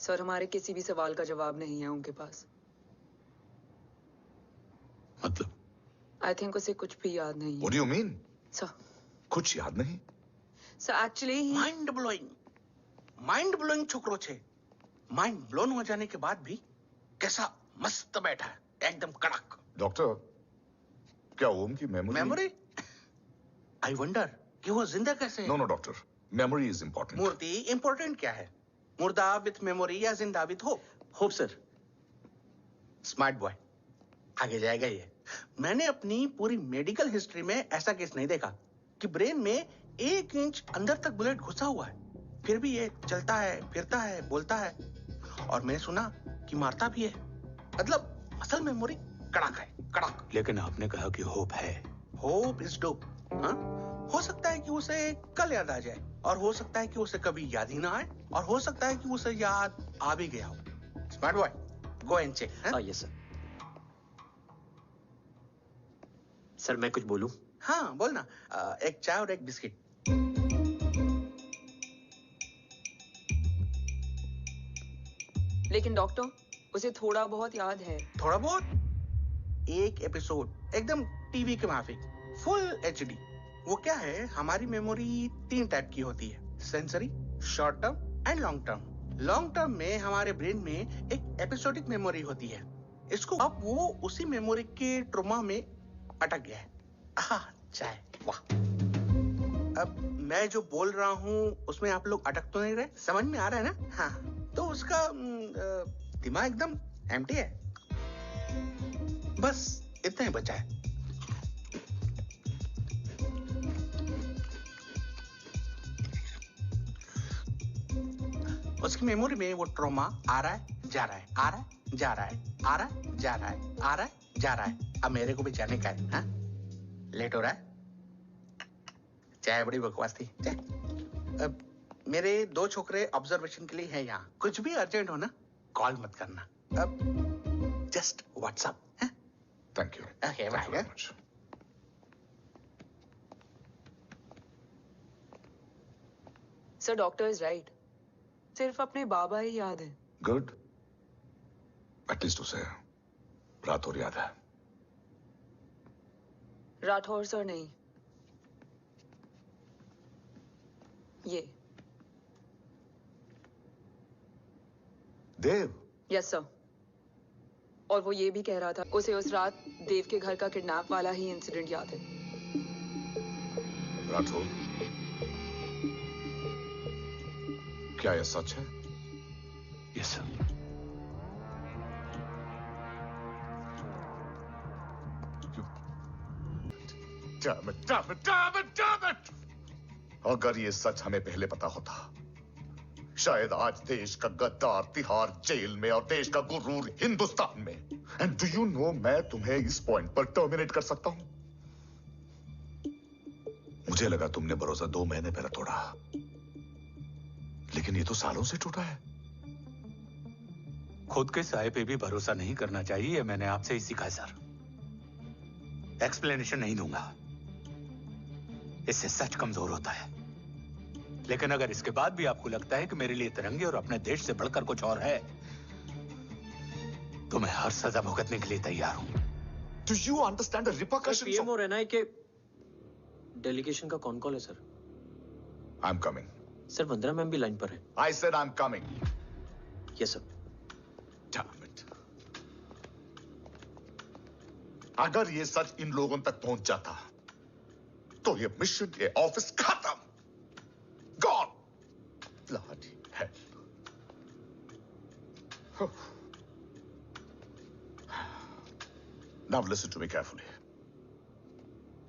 Sir, हमारे किसी भी सवाल का जवाब नहीं है उनके पास। मतलब? आई थिंक उसे कुछ भी याद नहीं है। What do you mean? Sir, कुछ याद नहीं? सर एक्चुअली माइंड ब्लोइंग छोकरो छे। माइंड ब्लोन हो जाने के बाद भी कैसा मस्त बैठा है, एकदम कड़क। डॉक्टर, क्या ओम की मेमोरी? आई वंडर कि वो जिंदा कैसे है? No doctor, memory is important. मूर्ति इंपॉर्टेंट क्या है? मुर्दा विथ मेमोरी या जिंदा with hope? Hope sir. Smart boy, आगे जाएगा ये। मैंने अपनी पूरी मेडिकल हिस्ट्री में ऐसा केस नहीं देखा कि ब्रेन में 1 इंच अंदर तक बुलेट घुसा हुआ है, फिर भी ये चलता है, फिरता है, बोलता है, और मैंने सुना कि मारता भी है। मतलब असल मेमोरी कड़क है, कड़क। लेकिन आपने कहा कि होप है। Hope is dope. हाँ, हो सकता है कि उसे कल याद आ जाए, और हो सकता है कि उसे कभी याद ही ना आए, और हो सकता है कि उसे याद आ भी गया हो। Smart boy, go and check. Yes sir. Sir मैं कुछ बोलूं? हाँ बोलना। एक चाय और एक बिस्किट। लेकिन डॉक्टर, उसे थोड़ा बहुत याद है। थोड़ा बहुत? एक एपिसोड एकदम टीवी के माफिक, फुल एचडी। वो क्या है, हमारी मेमोरी 3 टाइप की होती है, sensory, short term and long term. Long term में हमारे ब्रेन में एक एपिसोडिक मेमोरी होती है। इसको अब वो उसी मेमोरी के ट्रोमा में अटक गया है। चाय, वाह। अब मैं जो बोल रहा हूँ उसमें आप लोग अटक तो नहीं रहे? समझ में आ रहा है ना? हाँ, तो उसका दिमाग एकदम एम्प्टी है। बस इतना ही बचा है। उसकी मेमोरी में वो ट्रॉमा आ रहा है, जा रहा है, आ रहा है, जा रहा है, आ रहा है, जा रहा है, आ रहा है, जा रहा है। अब मेरे को भी जाने का है। हाँ, लेट हो रहा है। चाय बड़ी बकवास थी। अब मेरे 2 छोकरे ऑब्जर्वेशन के लिए हैं यहाँ। कुछ भी अर्जेंट हो ना, कॉल मत करना। अब just WhatsApp. Thank you. Okay, bye. Sir, doctor is right. सिर्फ अपने बाबा ही याद है। गुड, एटलीस्ट उसे राठौर याद है। राठौर सर नहीं, ये देव। Yes sir. और वो ये भी कह रहा था उसे उस रात देव के घर का किडनैप वाला ही इंसिडेंट याद है। राठौर, क्या यह सच है? Yes sir. Damn it! अगर ये सच हमें पहले पता होता, शायद आज देश का गद्दार तिहाड़ जेल में और देश का गुरूर हिंदुस्तान में। एंड डू यू नो, मैं तुम्हें इस पॉइंट पर टर्मिनेट कर सकता हूं। मुझे लगा तुमने भरोसा 2 महीने पहले तोड़ा, लेकिन ये तो सालों से टूटा है। खुद के साए पे भी भरोसा नहीं करना चाहिए, मैंने आपसे ही सीखा है सर। एक्सप्लेनेशन नहीं दूंगा, इससे सच कमजोर होता है। लेकिन अगर इसके बाद भी आपको लगता है कि मेरे लिए तिरंगे और अपने देश से बढ़कर कुछ और है, तो मैं हर सजा भुगतने के लिए तैयार हूं। Do you understand the repercussions? PM और एनआई के डेलीगेशन का कौन कॉल है sir? I'm coming. Sir, Vandana ma'am भी लाइन पर है। I said I'm coming. Yes sir. Damn it. अगर ये सच इन लोगों तक पहुंच जाता, तो ये मिशन, ये ऑफिस खत्म। Gone. Bloody hell. Now listen to me carefully.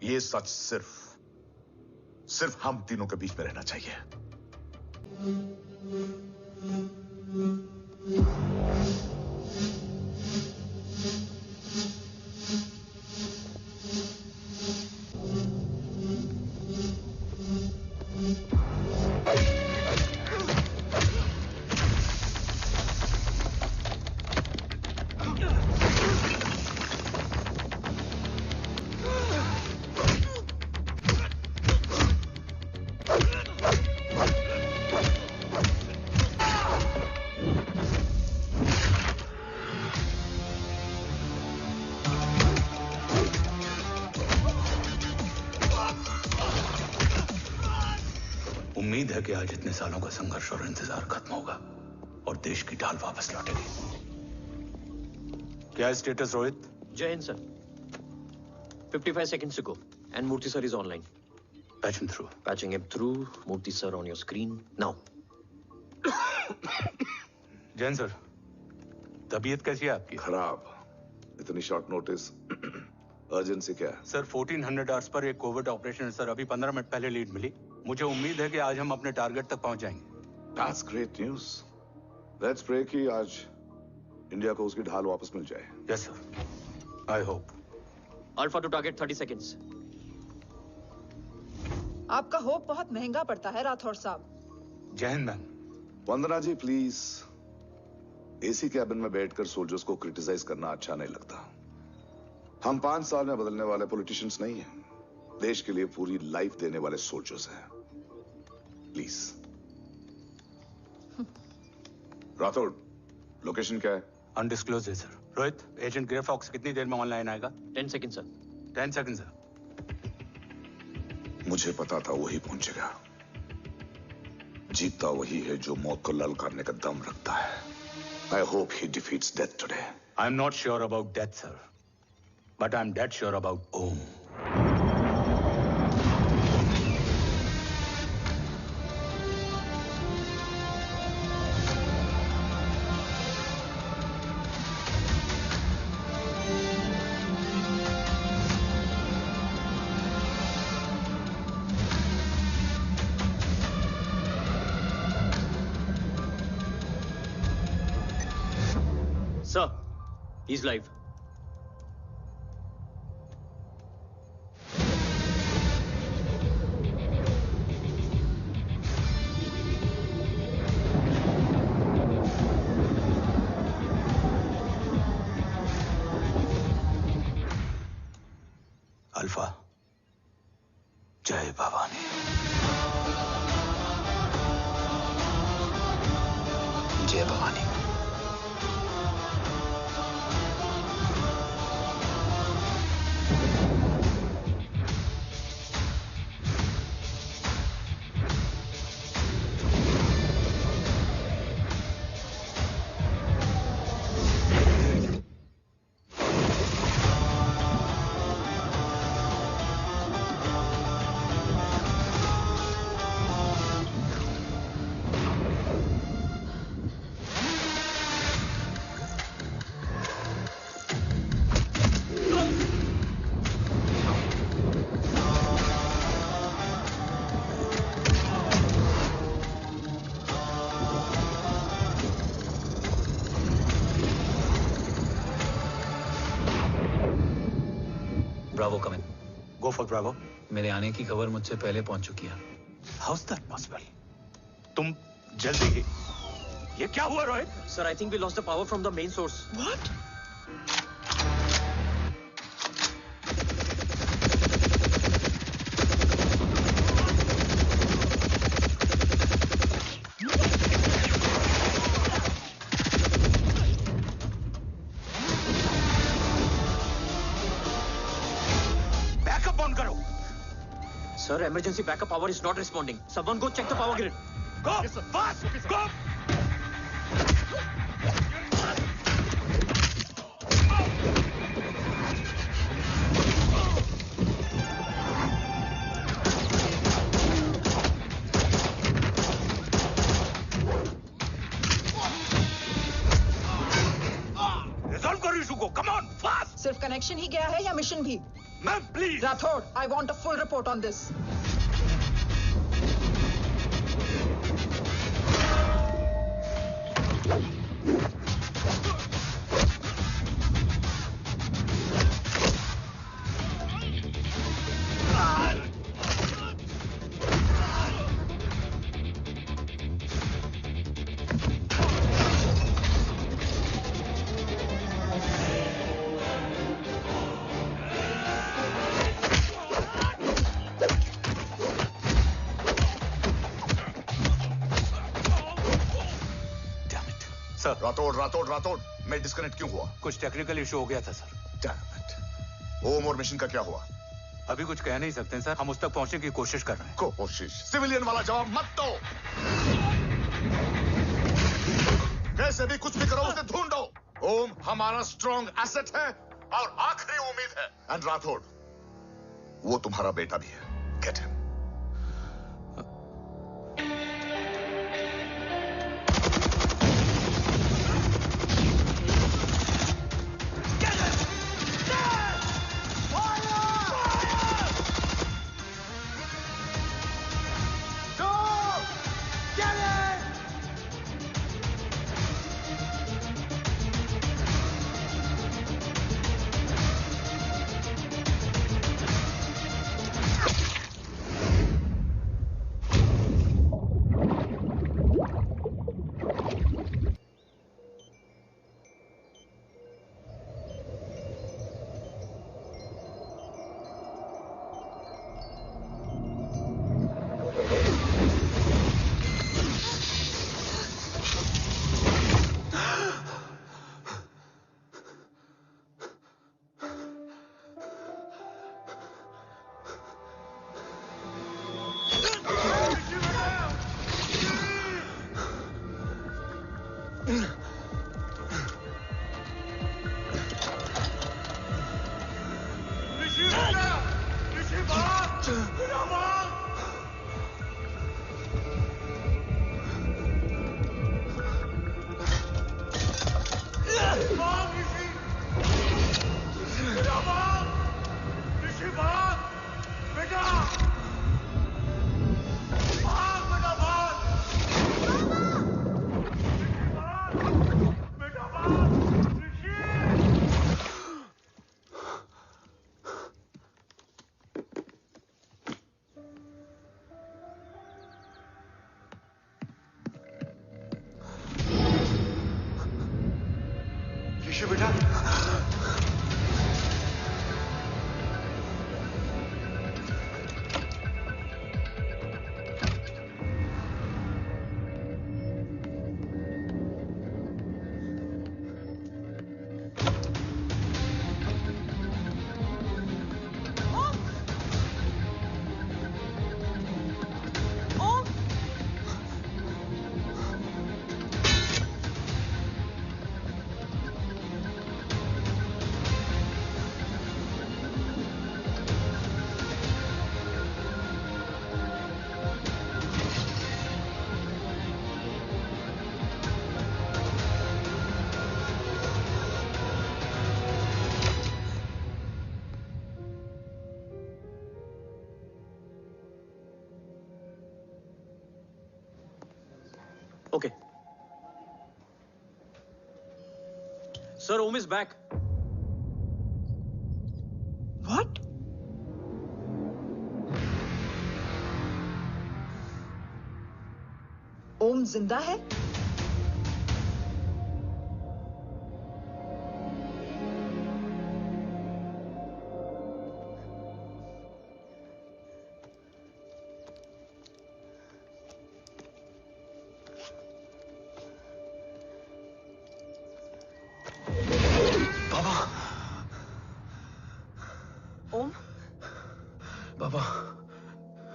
ये सच सिर्फ हम तीनों के बीच में रहना चाहिए। है कि आज इतने सालों का संघर्ष और इंतजार खत्म होगा और देश की ढाल वापस लौटेगी। क्या है स्टेटस रोहित? जय Hind sir. 55 seconds to go and Murthy sir is online. Patch him through. Patching him through. Murthy sir on your screen now. Jain sir, तबीयत कैसी है आपकी? खराब। इतनी शॉर्ट नोटिस। अर्जेंसी क्या है? सर 1400 आवर्स पर एक कोविड ऑपरेशन है सर। अभी 15 मिनट पहले लीड मिली। मुझे उम्मीद है कि आज हम अपने टारगेट तक पहुंच जाएंगे। That's great news. Let's pray कि आज इंडिया को उसकी ढाल वापस मिल जाए। Yes sir. I hope. Alpha to target 30 seconds. आपका होप बहुत महंगा पड़ता है राठौर साहब। जय हिंद ma'am. Vandana ji please, AC cabin में बैठकर सोल्जर्स को क्रिटिसाइज करना अच्छा नहीं लगता। हम 5 साल में बदलने वाले पॉलिटिशियंस नहीं हैं। देश के लिए पूरी लाइफ देने वाले सोल्जर्स हैं। प्लीज। राठौड़, लोकेशन क्या है? अनडिस्क्लोज है sir. Rohit, agent Grey Fox कितनी देर में ऑनलाइन आएगा? 10 seconds sir. 10 seconds sir. मुझे पता था वही पहुंचेगा। जीतता वही है जो मौत को ललकारने का दम रखता है। I hope he defeats death today. I'm not sure about death, sir. But I'm dead sure about Om. Sir, he's live. Alpha, जय भवानी। जय Bhavani. Bravo come in. Go for Bravo. मेरे आने की खबर मुझसे पहले पहुंच चुकी है। How's that possible? तुम जल्दी ही। ये क्या हुआ Rohit? Sir, I think we lost the power from the main source. What? Backup on करो। Sir, emergency backup power is not responding. Someone go check the power grid. Go! Fast! Go! Resolve करो issue को। Come on, fast! सिर्फ connection ही गया है या mission भी? Ma'am please. Rathore, I want a full report on this. Sir, Rathore, मैं disconnect क्यों हुआ? कुछ टेक्निकल इशू हो गया था सर। Damn it. ओम और मिशन का क्या हुआ? अभी कुछ कह नहीं सकते सर, हम उस तक पहुंचने की कोशिश कर रहे हैं। कोशिश? सिविलियन वाला जवाब मत दो। कैसे भी कुछ भी करो, उसे ढूंढो। ओम हमारा स्ट्रॉन्ग एसेट है और आखिरी उम्मीद है। एंड राठौड़, वो तुम्हारा बेटा भी है। Get him. Okay. Sir, Om is back. What? ओम जिंदा है?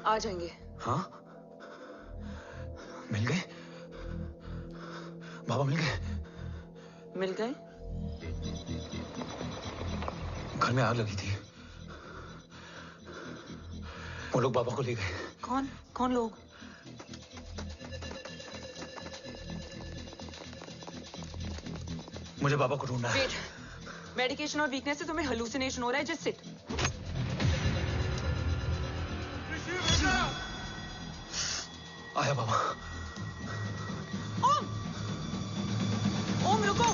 आ जाएंगे। हाँ? मिल गए? बाबा मिल गए? मिल गए? घर में आग लगी थी। वो लोग बाबा को ले गए। कौन? कौन लोग? मुझे बाबा को ढूंढना है। वेट, मेडिकेशन और वीकनेस से तुम्हें हेलुसिनेशन हो रहा है। Just sit. आया बाबा। ओम! ओम रुको!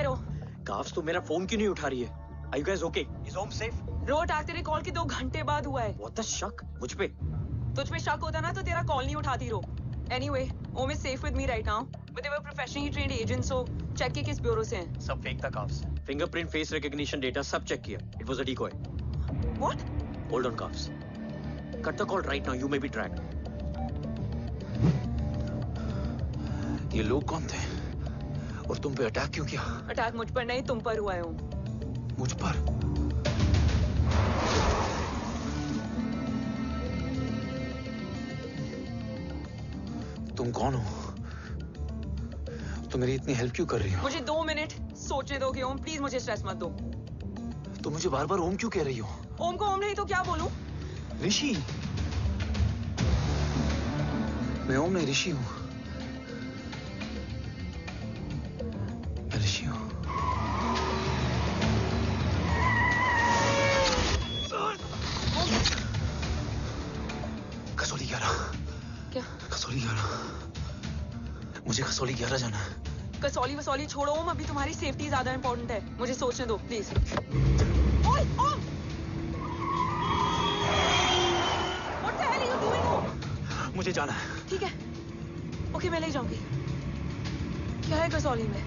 आए रो? काफ्स तो मेरा फोन क्यों नहीं उठा रही है? Are you guys okay? Is Om safe? रो अटैक तेरे कॉल के 2 घंटे बाद हुआ है। What the शक? मुझ पे? तुझ पे शक होता ना तो तेरा कॉल नहीं उठाती रो। Anyway, Om is safe with me right now. But they were professionally trained agents, so check के किस ब्यूरो से हैं? सब फेक था carbs. Fingerprint, face recognition data सब चेक किया। It was a decoy. What? Hold on carbs. Cut the call right now. You may be tracked. ये लोग कौन थे? और तुम पे अटैक क्यों किया? अटैक मुझ पर नहीं, तुम पर हुआ है ओम। मुझ पर? तुम कौन हो? तुम मेरी इतनी हेल्प क्यों कर रही हो? मुझे 2 मिनट सोचने दोगे ओम? प्लीज मुझे स्ट्रेस मत दो। तुम मुझे बार बार ओम क्यों कह रही हो? ओम को ओम नहीं तो क्या बोलूं? ऋषि। मैं ओम नहीं, ऋषि हूं। मैं ऋषि हूं। कसौली 11। क्या? कसौली 11। मुझे कसौली 11 जाना है। कसौली वसौली छोड़ो ओम, अभी तुम्हारी सेफ्टी ज्यादा इंपॉर्टेंट है। मुझे सोचने दो प्लीज। ओए ओम! What the hell are you doing ओम? मुझे जाना है। ठीक है, ओके मैं ले जाऊंगी। क्या है कसौली में?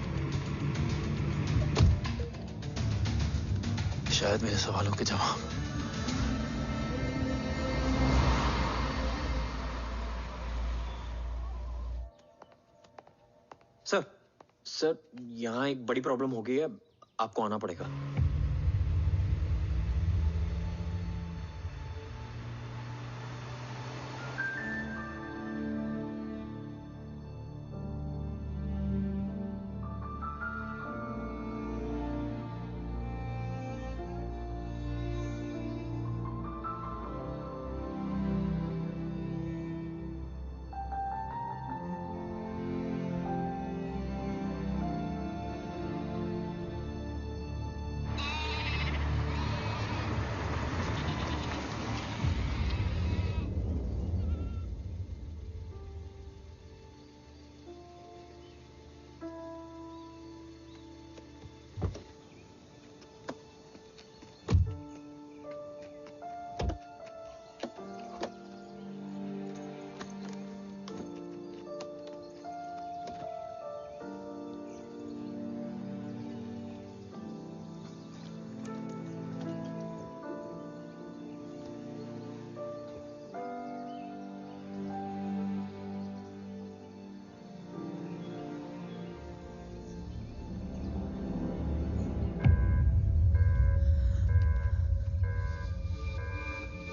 शायद मेरे सवालों के जवाब। सर, यहाँ एक बड़ी प्रॉब्लम हो गई है। आपको आना पड़ेगा।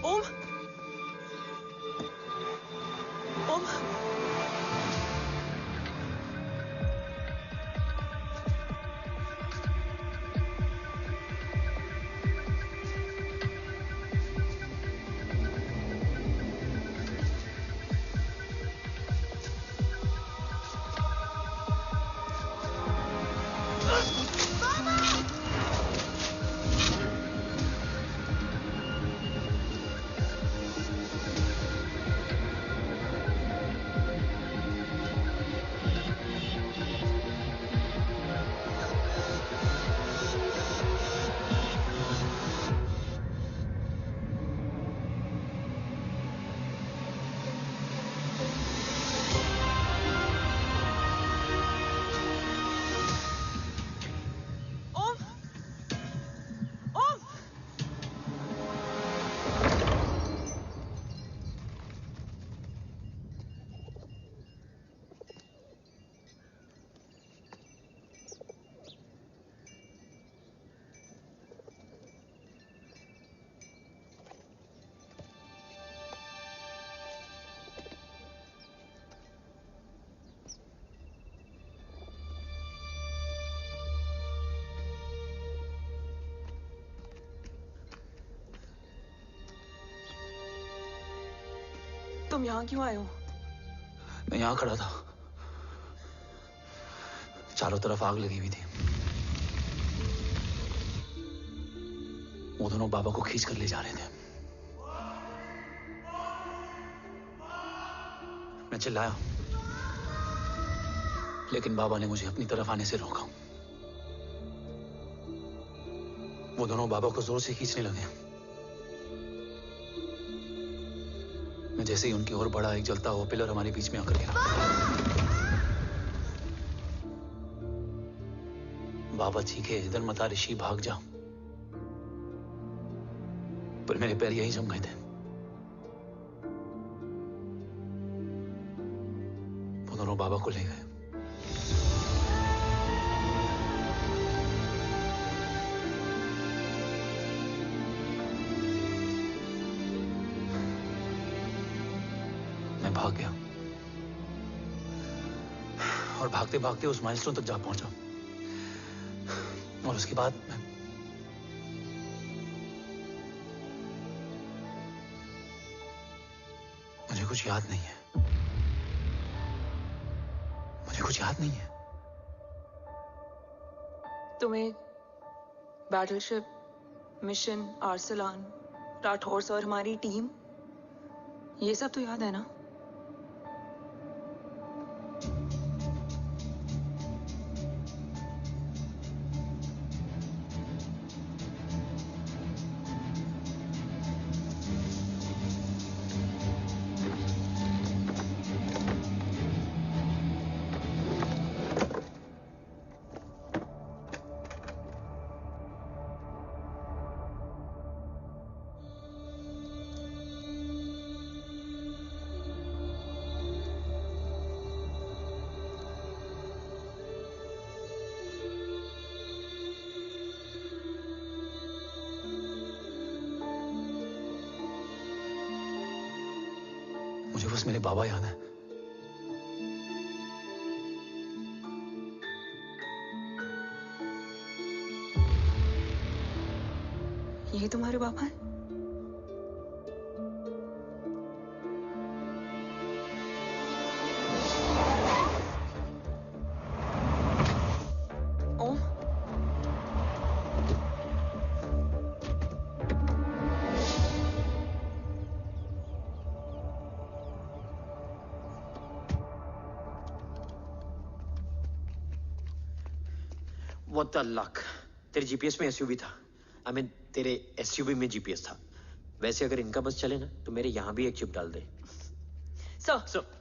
ओम! ओम! तुम यहाँ क्यों आए हो? मैं यहाँ खड़ा था। चारों तरफ आग लगी हुई थी। वो दोनों बाबा को खींच कर ले जा रहे थे। मैं चिल्लाया, लेकिन बाबा ने मुझे अपनी तरफ आने से रोका। वो दोनों बाबा को जोर से खींचने लगे। मैं जैसे ही उनकी ओर बढ़ा, एक जलता हुआ पिलर हमारे बीच में आकर गिरा। बाबा चीखे, इधर मत आ ऋषि, भाग जा। पर मेरे पैर यही जम गए थे। वो दोनों बाबा को ले गए। मैं भाग गया और भागते भागते उस माइलस्टोन तक जा पहुंचा। और उसके बाद मुझे कुछ याद नहीं है। मुझे कुछ याद नहीं है। तुम्हें बैटलशिप, मिशन, आर्सलान, राठौर और हमारी टीम, ये सब तो याद है ना? मुझे बस मेरे बाबा याद है। ये तुम्हारे बाबा हैं? ओम, What the luck? तेरे जीपीएस में एसयूवी था। I mean, तेरे एसयूवी में जीपीएस था। वैसे अगर इनका बस चले ना, तो मेरे यहां भी एक चिप डाल दे। सर।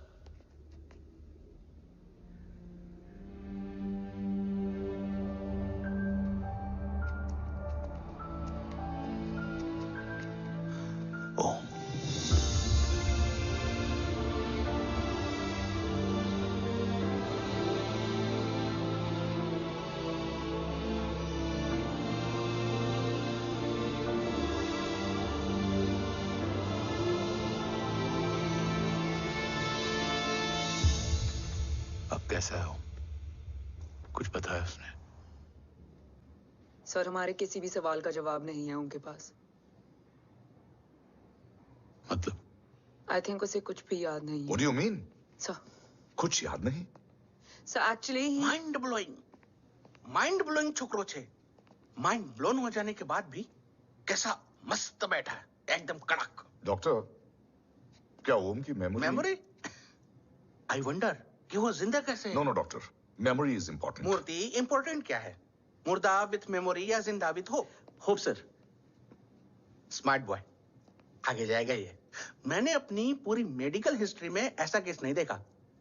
ओम, अब कैसा है ओम? कुछ बताया उसने? सर, हमारे किसी भी सवाल का जवाब नहीं है उनके पास। मतलब? आई थिंक उसे कुछ भी याद नहीं What है। do you mean? सर, कुछ याद नहीं? सर एक्चुअली माइंड ब्लोइंग छोकरो छे। माइंड ब्लोन हो जाने के बाद भी कैसा मस्त बैठा है, एकदम कड़क। डॉक्टर, क्या ओम की मेमोरी? आई वंडर कि वो जिंदा कैसे है? No doctor, memory is important. मूर्ति इंपॉर्टेंट क्या है? मुर्दा विथ मेमोरी या जिंदा with hope? Hope sir. Smart boy, आगे जाएगा ये। मैंने अपनी पूरी मेडिकल हिस्ट्री में ऐसा केस नहीं देखा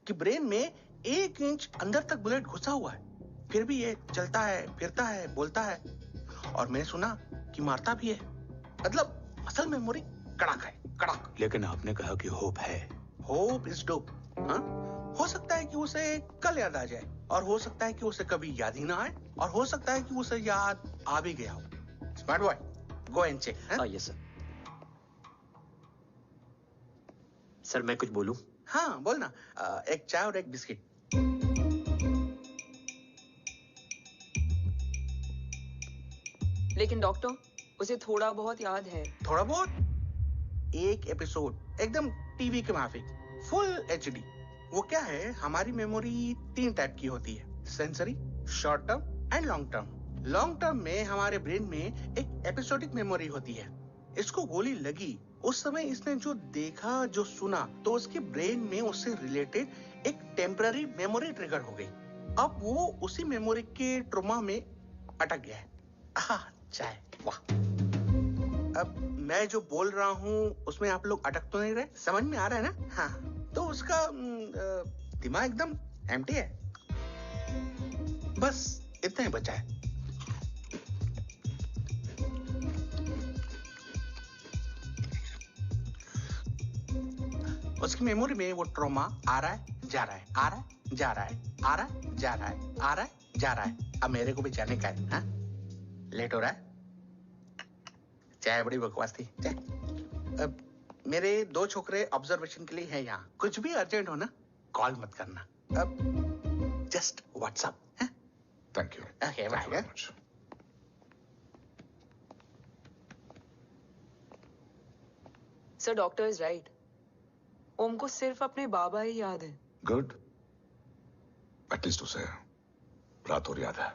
कि ब्रेन में 1 इंच अंदर तक बुलेट घुसा हुआ है, फिर भी ये चलता है, फिरता है, बोलता है, और मैंने सुना कि मारता भी है। मतलब असल मेमोरी कड़क है, कड़क। लेकिन आपने कहा कि होप है। Hope is dope. हाँ? हो सकता है कि उसे कल याद आ जाए, और हो सकता है कि उसे कभी याद ही ना आए, और हो सकता है कि उसे याद आ भी गया हो। Smart boy, go and check. Yes sir. Sir मैं कुछ बोलूं? हाँ बोलना। एक चाय और एक बिस्किट। लेकिन डॉक्टर, उसे थोड़ा बहुत याद है। थोड़ा बहुत? एक एपिसोड एकदम टीवी के माफिक, फुल एचडी। वो क्या है, हमारी मेमोरी 3 टाइप की होती है, sensory, short term and long term. Long term में हमारे ब्रेन में एक एपिसोडिक मेमोरी होती है। इसको गोली लगी, उस समय इसने जो देखा, जो सुना, तो उसके ब्रेन में उससे रिलेटेड एक टेम्पररी मेमोरी ट्रिगर हो गई। अब वो उसी मेमोरी के ट्रॉमा में अटक गया है। चाय, वाह। अब मैं जो बोल रहा हूँ उसमें आप लोग अटक तो नहीं रहे? समझ में आ रहा है ना? हाँ, तो उसका दिमाग एकदम एम्प्टी है। बस इतना ही बचा है। उसकी मेमोरी में वो ट्रॉमा आ रहा है, जा रहा है, आ रहा है, जा रहा है, आ रहा है, जा रहा है, आ रहा है, जा रहा है। अब मेरे को भी जाने का है, हाँ? लेट हो रहा है? चाय बड़ी बकवास थी। अब मेरे 2 छोकरे ऑब्जर्वेशन के लिए हैं यहाँ। कुछ भी अर्जेंट हो ना, कॉल मत करना। अब जस्ट व्हाट्सएप, हाँ? Thank you. Okay, bye. Sir, doctor is right. Om को सिर्फ अपने बाबा ही याद है। गुड। एटलीस्ट उसे राठौर याद है।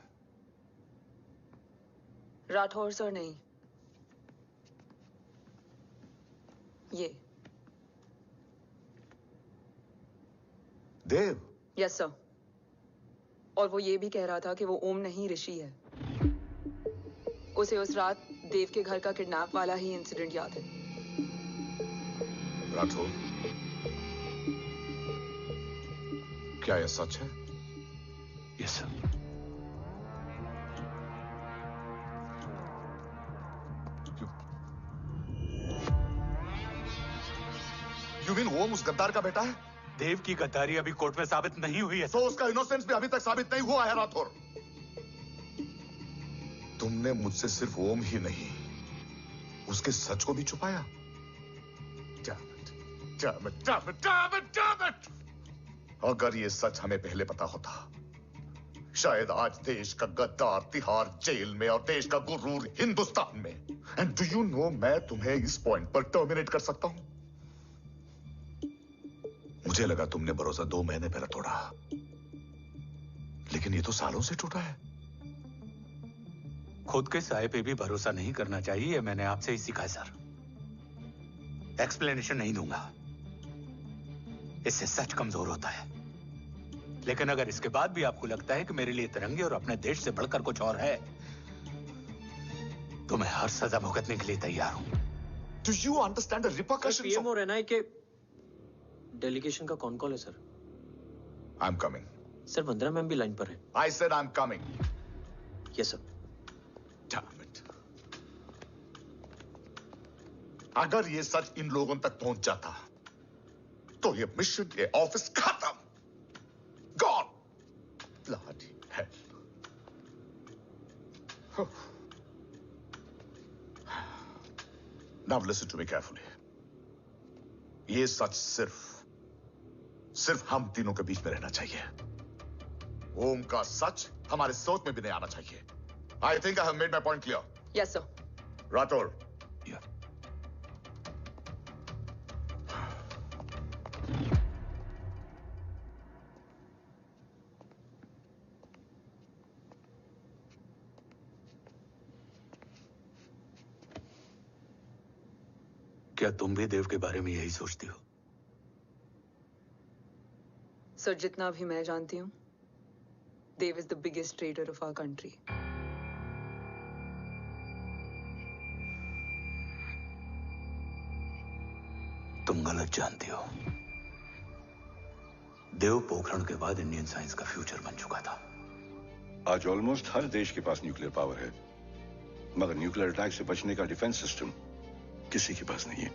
राठौर सर नहीं, ये देव। Yes sir. और वो ये भी कह रहा था कि वो ओम नहीं, ऋषि है। उसे उस रात देव के घर का किडनैप वाला ही इंसिडेंट याद है। राठौर, क्या यह सच है? Yes sir. You mean ओम उस गद्दार का बेटा है? देव की गद्दारी अभी कोर्ट में साबित नहीं हुई है। तो उसका इनोसेंस भी अभी तक साबित नहीं हुआ है राठौर। तुमने मुझसे सिर्फ ओम ही नहीं, उसके सच को भी छुपाया। Damn it! अगर ये सच हमें पहले पता होता, शायद आज देश का गद्दार तिहाड़ जेल में और देश का गुरूर हिंदुस्तान में। एंड डू यू नो, मैं तुम्हें इस पॉइंट पर टर्मिनेट कर सकता हूं। मुझे लगा तुमने भरोसा 2 महीने पहले तोड़ा, लेकिन ये तो सालों से टूटा है। खुद के साय पे भी भरोसा नहीं करना चाहिए, मैंने आपसे ही सीखा है सर। एक्सप्लेनेशन नहीं दूंगा, इससे सच कमजोर होता है। लेकिन अगर इसके बाद भी आपको लगता है कि मेरे लिए तिरंगे और अपने देश से बढ़कर कुछ और है, तो मैं हर सजा भुगतने के लिए तैयार हूं। Do you understand the repercussions? PM और एनआई के डेलीगेशन का कौन कॉल है sir? I'm coming. Sir, Vandana ma'am भी लाइन पर है। I said I'm coming. Yes sir. Damn it. अगर ये सच इन लोगों तक पहुंच जाता, तो ये मिशन, ये ऑफिस खत्म। Gone. Bloody hell. Now listen to me carefully. ये सच सिर्फ हम तीनों के बीच में रहना चाहिए। ओम का सच हमारे सोच में भी नहीं आना चाहिए। I think I have made my point clear. Yes sir. Rathore. क्या तुम भी देव के बारे में यही सोचती हो? सर, जितना भी मैं जानती हूँ, Dev is the biggest trader of our country. तुम गलत जानती हो। देव पोखरण के बाद इंडियन साइंस का फ्यूचर बन चुका था। आज ऑलमोस्ट हर देश के पास न्यूक्लियर पावर है, मगर न्यूक्लियर अटैक से बचने का डिफेंस सिस्टम किसी के पास नहीं है,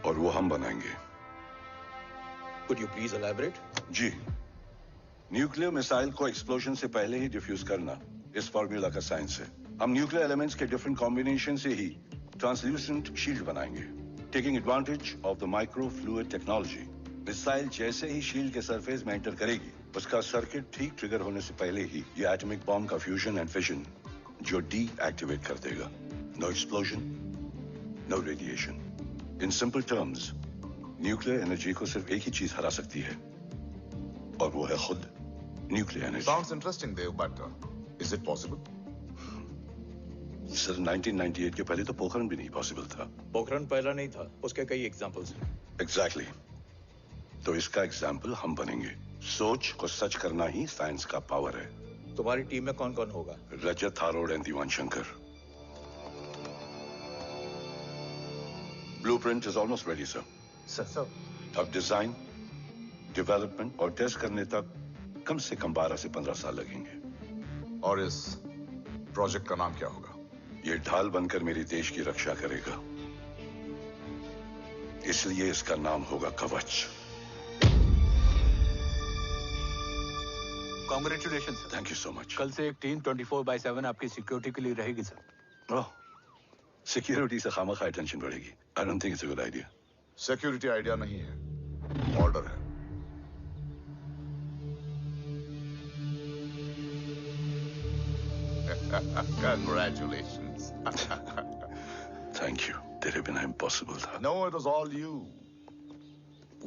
और वो हम बनाएंगे। Could you please elaborate? जी, न्यूक्लियर मिसाइल को एक्सप्लोजन से पहले ही डिफ्यूज करना इस फॉर्मूला का साइंस है। हम न्यूक्लियर एलिमेंट्स के डिफरेंट कॉम्बिनेशन से ही ट्रांसल्यूसेंट शील्ड बनाएंगे, taking advantage of the micro fluid technology. Missile जैसे ही शील्ड के सरफेस में एंटर करेगी, उसका सर्किट ठीक ट्रिगर होने से पहले ही ये एटॉमिक बॉम्ब का फ्यूजन एंड फिशन जो डीएक्टिवेट कर देगा। No explosion, no radiation. In simple terms, nuclear energy को सिर्फ एक ही चीज हरा सकती है, और वो है खुद nuclear energy. Sounds interesting, Dev, but is it possible? Sir, 1998 के पहले तो पोखरण भी नहीं पॉसिबल था। पोखरण पहला नहीं था, उसके कई एग्जांपल्स हैं। एग्जैक्टली। तो इसका एग्जाम्पल हम बनेंगे। सोच को सच करना ही साइंस का पावर है। तुम्हारी टीम में कौन कौन होगा? Rajat Tharod and Diwan Shankar. Blueprint is almost ready, sir. Sir. अब डिजाइन, डेवलपमेंट और टेस्ट करने तक कम से कम 12 से 15 साल लगेंगे. और इस प्रोजेक्ट का नाम क्या होगा? ये ढाल बनकर मेरे देश की रक्षा करेगा, इसलिए इसका नाम होगा कवच. Congratulation sir. Thank you so much. कल से एक टीम 24/7 आपकी सिक्योरिटी के लिए रहेगी सर. ओह, सिक्योरिटी से खामखा टेंशन बढ़ेगी. I don't think it's a good idea. Security idea नहीं है, ऑर्डर है. Congratulations. Thank you. तेरे बिना इम्पॉसिबल था. No, it was all you.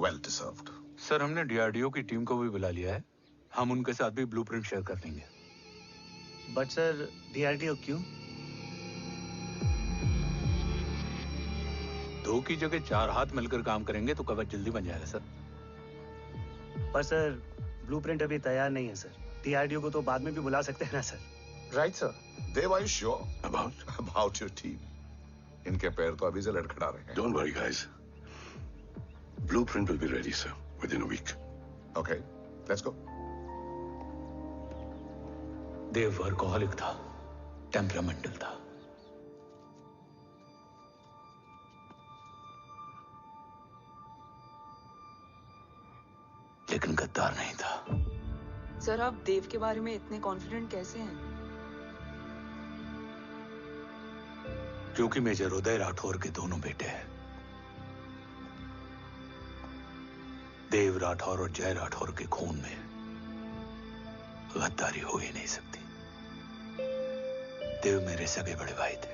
Well deserved. Sir हमने डीआरडीओ की टीम को भी बुला लिया है. हम उनके साथ भी ब्लूप्रिंट शेयर कर देंगे. बट सर डीआरडीओ क्यों? 2 की जगह 4 हाथ मिलकर काम करेंगे तो कवच जल्दी बन जाएगा सर. पर सर ब्लूप्रिंट अभी तैयार नहीं है सर. डीआरडीओ को तो बाद में भी बुला सकते हैं ना sir. Right, sir. Dev, are you sure about your team? इनके पैर तो अभी से लड़खड़ा रहे हैं. Don't worry, guys. Blueprint will be ready, sir, within a week. Okay, let's go. Dev workaholic था, टेम्परामेंटल था. लेकिन गद्दार नहीं था. सर आप देव के बारे में इतने कॉन्फिडेंट कैसे हैं? क्योंकि मेजर उदय राठौर के दोनों बेटे हैं. देव राठौर और जय राठौर के खून में गद्दारी हो ही नहीं सकती. देव मेरे सगे बड़े भाई थे.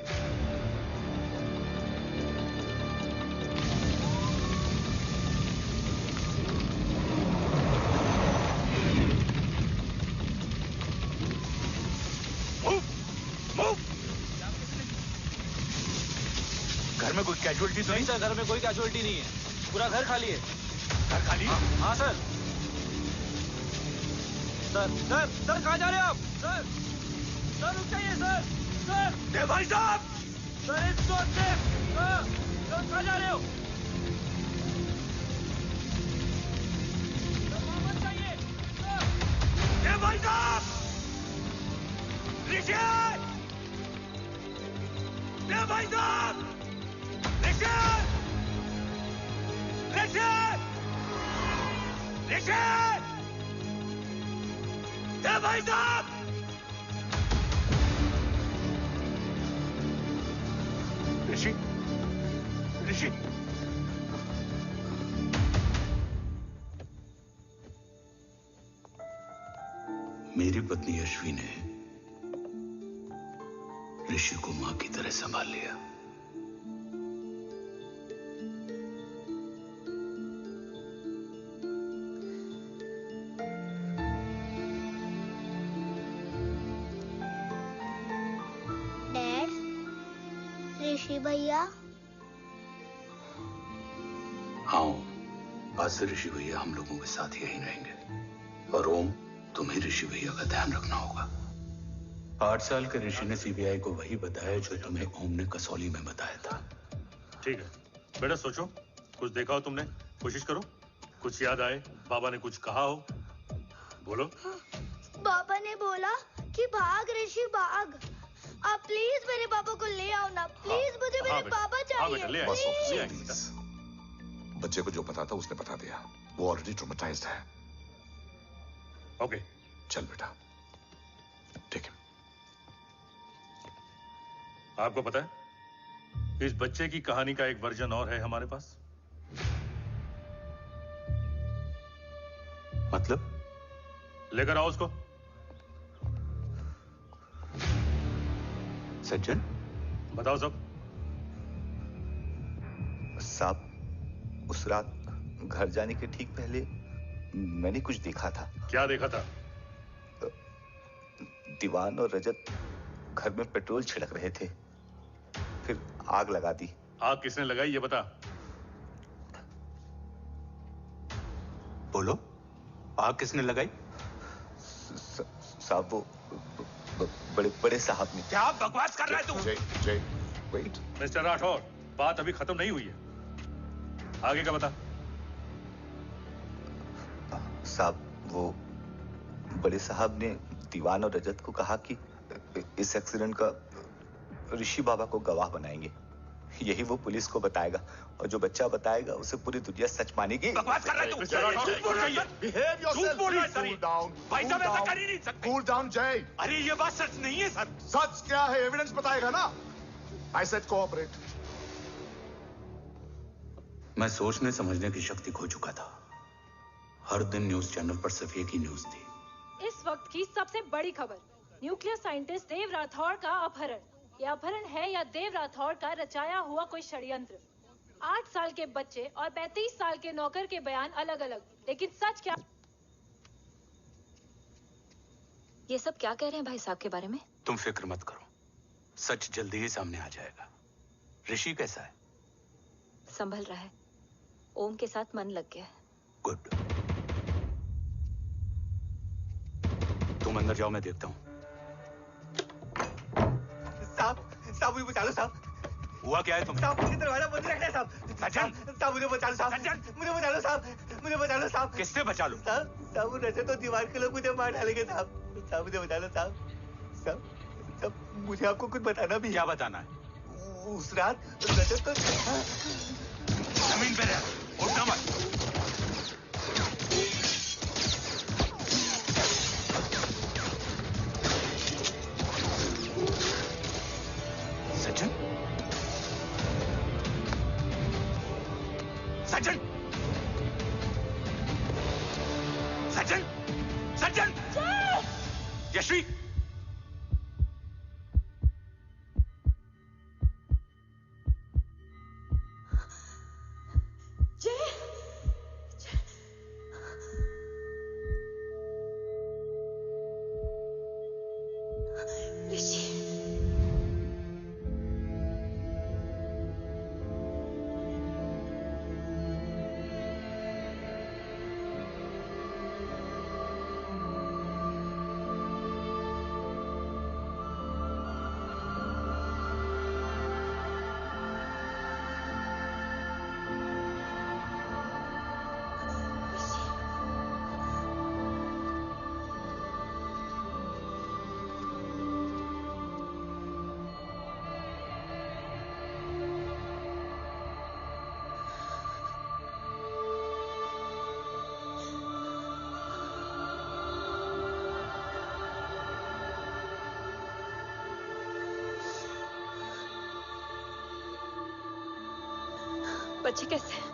घर में कोई कैजुअलिटी तो नहीं? सर घर में कोई कैजुअलिटी नहीं है. पूरा घर खाली है. घर खाली? हाँ सर. सर कहाँ जा रहे हो आप? सर रुक जाइए सर. देव भाई साहब! Sir it's not safe. Sir कहाँ जा रहे हो? सर वापस जाइए. देव भाई साहब! ऋषि! देव भाई साहब! ऋषि! देव भाई साहब! ऋषि! मेरी पत्नी अश्वी ने ऋषि को मां की तरह संभाल लिया. ऋषि भैया. हाँ, आज से ऋषि भैया हम लोगों के साथ यहीं रहेंगे. और ओम, तुम्हें ऋषि भैया का ध्यान रखना होगा. 8 साल के ऋषि ने सीबीआई को वही बताया जो तुम्हें ओम ने कसौली में बताया था. ठीक है बेटा, सोचो. कुछ देखा हो तुमने? कोशिश करो. कुछ याद आए? बाबा ने कुछ कहा हो? बोलो. बाबा ने बोला कि भाग ऋषि भाग. आप प्लीज मेरे पापा को ले आओ ना. प्लीज मुझे मेरे पापा चाहिए. प्लीज. बच्चे को जो पता था उसने बता दिया. वो ऑलरेडी ट्रॉमेटाइज्ड है. ओके चल बेटा. ठीक है. आपको पता है इस बच्चे की कहानी का एक वर्जन और है हमारे पास. मतलब? लेकर आओ उसको. सज्जन, बताओ सब. साहब, उस रात घर जाने के ठीक पहले मैंने कुछ देखा था. क्या देखा था? दीवान और रजत घर में पेट्रोल छिड़क रहे थे, फिर आग लगा दी. आग किसने लगाई ये बता. बोलो, आग किसने लगाई? साहब, वो बड़े बड़े साहब ने। क्या बकवास कर रहा है तू? जय वेट। मिस्टर राठौर, बात अभी खत्म नहीं हुई है, आगे का बता। साहब, वो बड़े साहब ने दीवान और रजत को कहा कि इस एक्सीडेंट का ऋषि बाबा को गवाह बनाएंगे। यही वो पुलिस को बताएगा और जो बच्चा बताएगा उसे पूरी दुनिया सच मानेगी। बकवास कर रहा है तू? झूठ बोल रहा है। Behave yourself, झूठ बोल रहा है please. सर। Cool down. भाई साहब Cool ऐसा down. कर ही नहीं सकते। Cool down, जय। अरे ये बात सच नहीं है सर। सच क्या है? एविडेंस बताएगा ना। I said cooperate. मैं सोचने समझने की शक्ति खो चुका था। हर दिन न्यूज चैनल पर सिर्फ एक ही न्यूज थी। इस वक्त की सबसे बड़ी खबर, न्यूक्लियर साइंटिस्ट देव राठौड़ का अपहरण। यह अपहरण है या देव राठौड़ का रचाया हुआ कोई षड्यंत्र? 8 साल के बच्चे और 35 साल के नौकर के बयान अलग अलग, लेकिन सच क्या? ये सब क्या कह रहे हैं भाई साहब के बारे में? तुम फिक्र मत करो, सच जल्दी ही सामने आ जाएगा। ऋषि कैसा है? संभल रहा है। ओम के साथ मन लग गया है। गुड। तुम अंदर जाओ, मैं देखता हूँ। साहब मुझे बचा लो साहब। हुआ क्या है तुम्हें? साहब मुझे दरवाजा बंद रखना है साहब। सज्जन, साहब मुझे बचा लो साहब। सज्जन, मुझे बचा लो साहब। मुझे बचा लो साहब। किससे बचा लो? साहब वो रजत तो दीवार के लोग मुझे मार डालेंगे साहब। साहब मुझे बचा लो साहब। साहब मुझे आपको कुछ बताना भी है। क्या बताना है? उस रात रजत तो जमीन पे रह, उठना मत। सज्जन, सज्जन, सज्जन, सज्जन, यशवी, बच्चे कैसे हैं?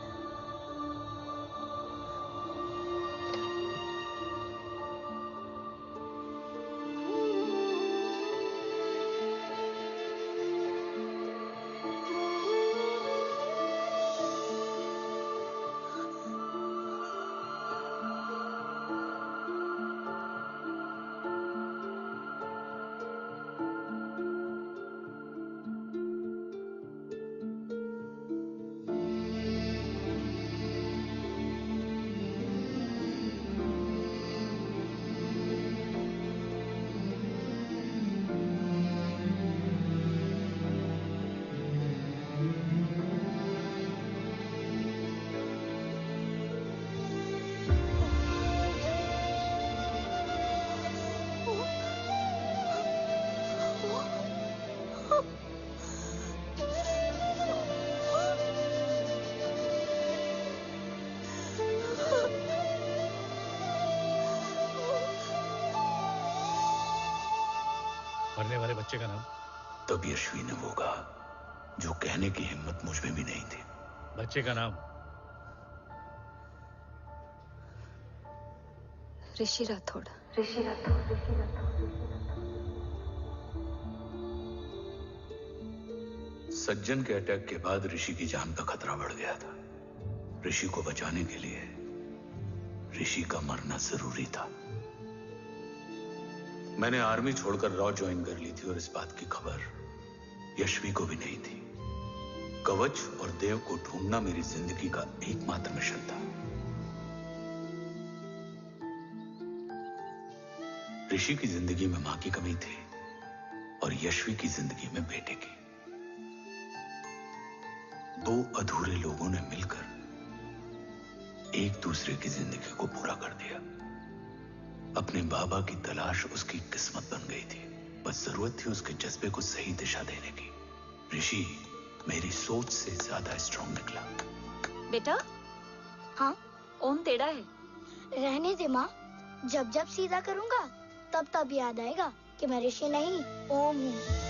मरने वाले बच्चे का नाम? तब यशवी ने वो कहा जो कहने की हिम्मत मुझ में भी नहीं थी। बच्चे का नाम? ऋषि राठौड़। ऋषि राठौड़। सज्जन के अटैक के बाद ऋषि की जान का खतरा बढ़ गया था। ऋषि को बचाने के लिए ऋषि का मरना जरूरी था। मैंने आर्मी छोड़कर रॉ ज्वाइन कर ली थी और इस बात की खबर यशवी को भी नहीं थी। कवच और देव को ढूंढना मेरी जिंदगी का एकमात्र मिशन था। ऋषि की जिंदगी में मां की कमी थी, और यशवी की जिंदगी में बेटे की। दो अधूरे लोगों ने मिलकर एक दूसरे की जिंदगी को पूरा कर दिया। अपने बाबा की तलाश उसकी किस्मत बन गई थी, बस जरूरत थी उसके जज्बे को सही दिशा देने की। ऋषि मेरी सोच से ज्यादा स्ट्रांग निकला। बेटा, हाँ ओम टेढ़ा है। रहने दे माँ, जब जब सीधा करूँगा तब तब याद आएगा कि मैं ऋषि नहीं ओम हूँ।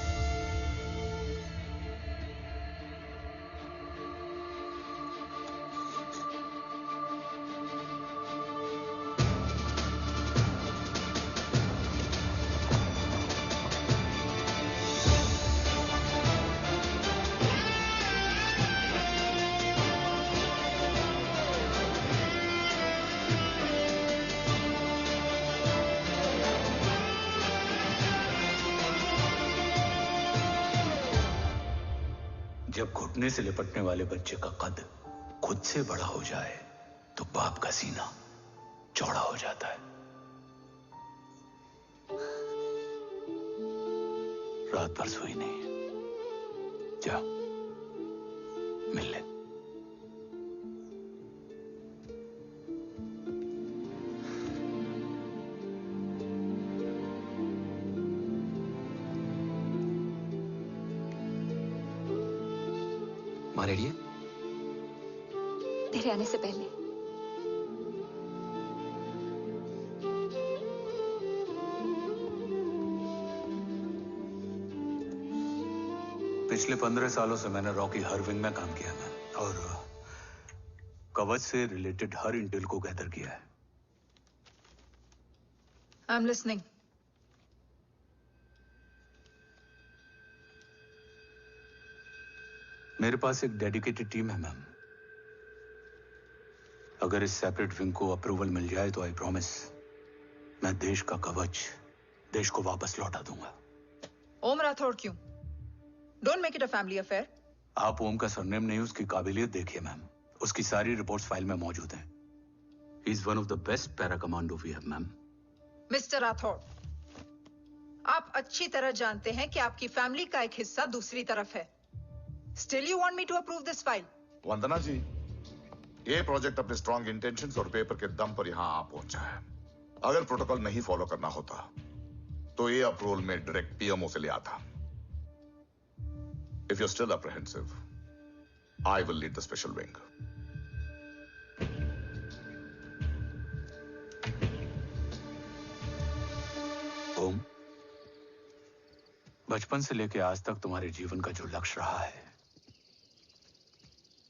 जब घुटने से लिपटने वाले बच्चे का कद खुद से बड़ा हो जाए तो बाप का सीना चौड़ा हो जाता है। रात भर सोई नहीं, जा मिल ले। माँ रेडी है? तेरे आने से पहले। पिछले 15 सालों से मैंने रॉकी हर विंग में काम किया है और कवच से रिलेटेड हर इंटेल को गैदर किया है। I am listening. मेरे पास एक डेडिकेटेड टीम है मैम। अगर इस सेपरेट विंग को अप्रूवल मिल जाए तो आई प्रॉमिस मैं देश का कवच देश को वापस लौटा दूंगा। ओम राठौड़ क्यों? Don't make it a family affair. आप ओम का सरनेम नहीं, उसकी काबिलियत देखिए मैम। उसकी सारी रिपोर्ट्स फाइल में मौजूद हैं। He is one of the best para commando we have ma'am. Mister Rathod, आप अच्छी तरह जानते हैं कि आपकी फैमिली का एक हिस्सा दूसरी तरफ है। Still you want me to approve this file? वंदना जी, ये प्रोजेक्ट अपने स्ट्रॉन्ग इंटेंशंस और पेपर के दम पर यहां आ पहुंचा है। अगर प्रोटोकॉल नहीं फॉलो करना होता तो ये अप्रूवल में डायरेक्ट पीएमओ से ले आता। If you are still apprehensive, I will lead the special wing. Om, बचपन से लेकर आज तक तुम्हारे जीवन का जो लक्ष्य रहा है,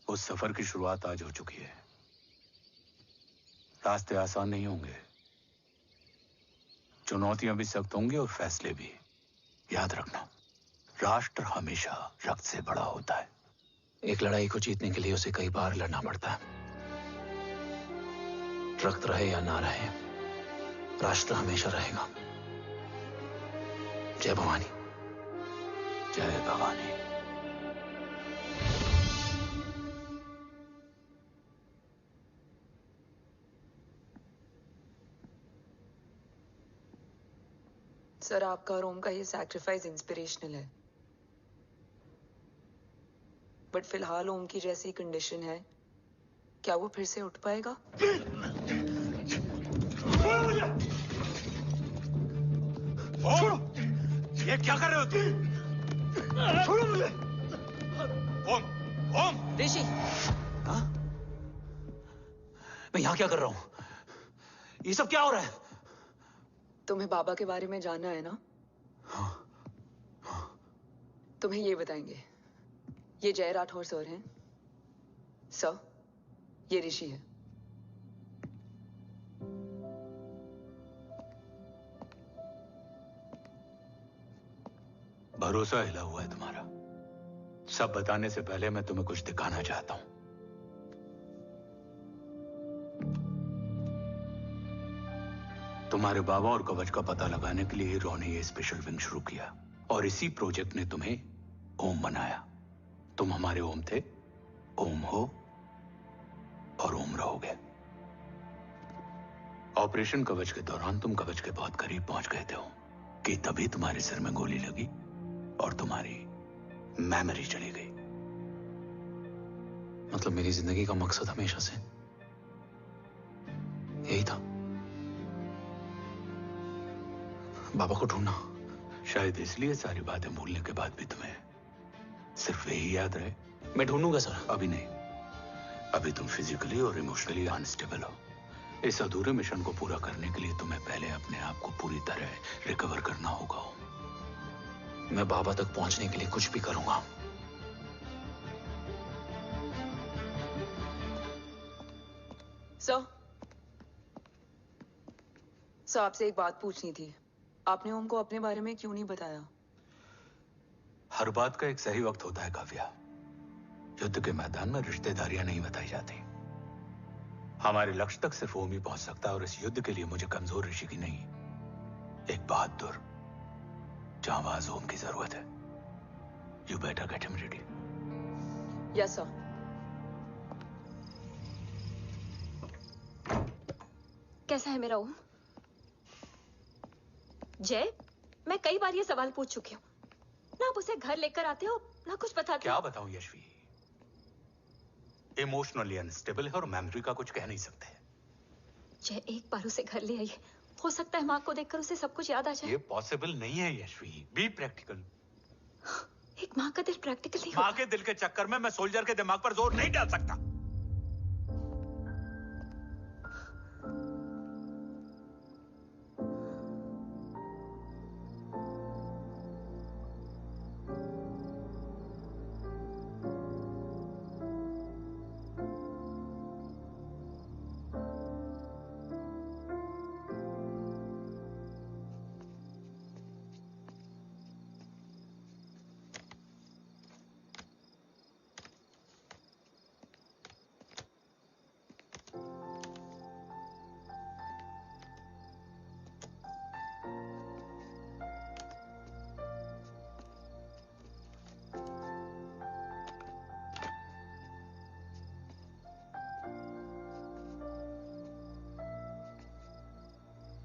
उस सफर की शुरुआत आज हो चुकी है। रास्ते आसान नहीं होंगे, चुनौतियां भी सख्त होंगी और फैसले भी। याद रखना, राष्ट्र हमेशा रक्त से बड़ा होता है। एक लड़ाई को जीतने के लिए उसे कई बार लड़ना पड़ता है। रक्त रहे या ना रहे, राष्ट्र हमेशा रहेगा। जय भवानी। जय भवानी। सर, आपका और ओम का ये सैक्रिफाइस इंस्पिरेशनल है, बट फिलहाल ओम की जैसी कंडीशन है, क्या वो फिर से उठ पाएगा? छोड़ो! ये क्या कर रहे हो तुम? छोड़ो मुझे! ओम! ओम! ऋषि! हाँ? मैं यहाँ क्या कर रहा हूँ? ये सब क्या हो रहा है? तुम्हें बाबा के बारे में जानना है ना? तुम्हें ये बताएंगे। ये जय राठौर सर हैं। सर, ये ऋषि है। भरोसा हिला हुआ है तुम्हारा। सब बताने से पहले मैं तुम्हें कुछ दिखाना चाहता हूं। तुम्हारे बाबा और कवच का पता लगाने के लिए हीरो ने ये स्पेशल विंग शुरू किया और इसी प्रोजेक्ट ने तुम्हें ओम बनाया। तुम हमारे ओम थे, ओम हो और ओम रहोगे। ऑपरेशन कवच के दौरान तुम कवच के बहुत करीब पहुंच गए थे कि तभी तुम्हारे सिर में गोली लगी और तुम्हारी मेमोरी चली गई। मतलब मेरी जिंदगी का मकसद हमेशा से यही था, बाबा को ढूंढना। शायद इसलिए सारी बातें भूलने के बाद भी तुम्हें सिर्फ यही याद रहे। मैं ढूंढूंगा सर। अभी नहीं, अभी तुम फिजिकली और इमोशनली अनस्टेबल हो। इस अधूरे मिशन को पूरा करने के लिए तुम्हें पहले अपने आप को पूरी तरह रिकवर करना होगा। मैं बाबा तक पहुंचने के लिए कुछ भी करूंगा। सर, आपसे एक बात पूछनी थी। आपने ओम को अपने बारे में क्यों नहीं बताया? हर बात का एक सही वक्त होता है काव्या। युद्ध के मैदान में रिश्तेदारियां नहीं बताई जाती। हमारे लक्ष्य तक सिर्फ ओम ही पहुंच सकता है, और इस युद्ध के लिए मुझे कमजोर ऋषि की नहीं, एक बहादुर जांबाज ओम की जरूरत है। You better get him ready. Yes sir. कैसा है मेरा ओम? जय, मैं कई बार ये सवाल पूछ चुकी हूँ। ना आप उसे घर लेकर आते हो, ना कुछ बताते क्या हो। बताऊं यशवी, इमोशनली अनस्टेबल है और मेमोरी का कुछ कह नहीं सकते। जय, एक बार उसे घर ले आइए। हो सकता है माँ को देखकर उसे सब कुछ याद आ जाए। ये पॉसिबल नहीं है यशवी। Be practical. एक माँ का दिल प्रैक्टिकल नहीं माँ होता। के दिल के चक्कर में मैं सोल्जर के दिमाग पर जोर नहीं डाल सकता।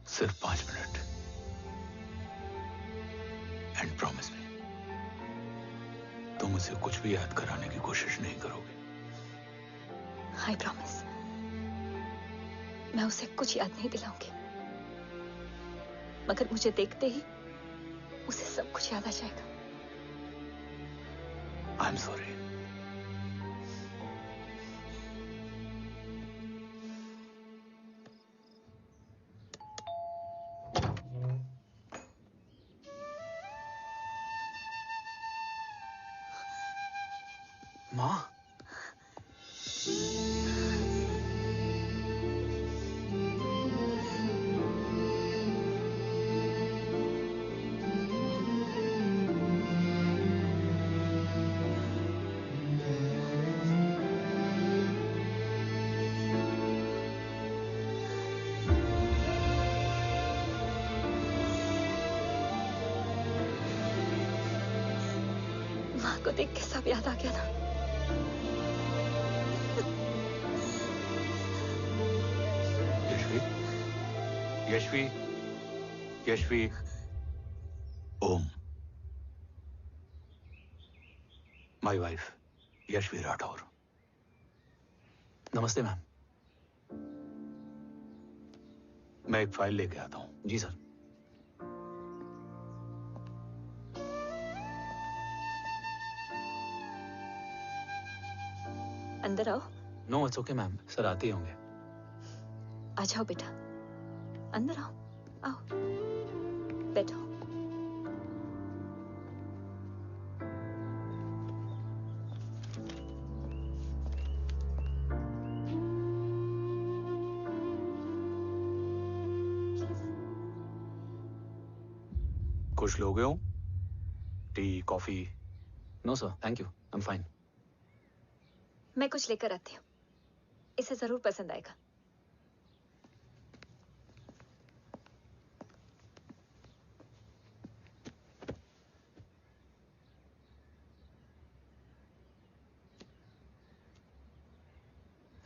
सिर्फ 5 मिनट। एंड प्रॉमिस मी, तुम उसे कुछ भी याद कराने की कोशिश नहीं करोगे। आई प्रॉमिस, मैं उसे कुछ याद नहीं दिलाऊंगी, मगर मुझे देखते ही उसे सब कुछ याद आ जाएगा। I am sorry. माँ, माँ को देख के सब याद आ गया ना। Yashvi, Yashvi, Om, my wife Yashvi Rathore. नमस्ते मैम। मैं एक फाइल लेके आता हूं। जी सर। अंदर आओ। No it's okay ma'am, sir आते ही होंगे। आ जाओ बेटा, अंदर आओ। आओ, बैठो। कुछ लोगे हो? Tea, coffee? No sir, thank you, I am fine. मैं कुछ लेकर आती हूँ, इसे जरूर पसंद आएगा।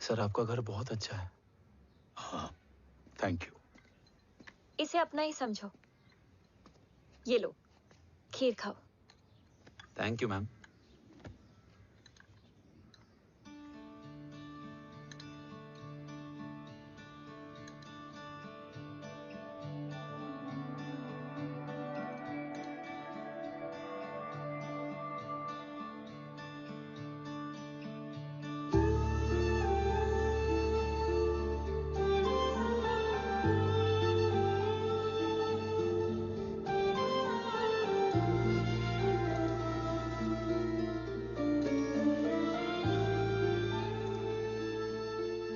सर आपका घर बहुत अच्छा है। हाँ, थैंक यू। इसे अपना ही समझो। ये लो, खीर खाओ। Thank you ma'am.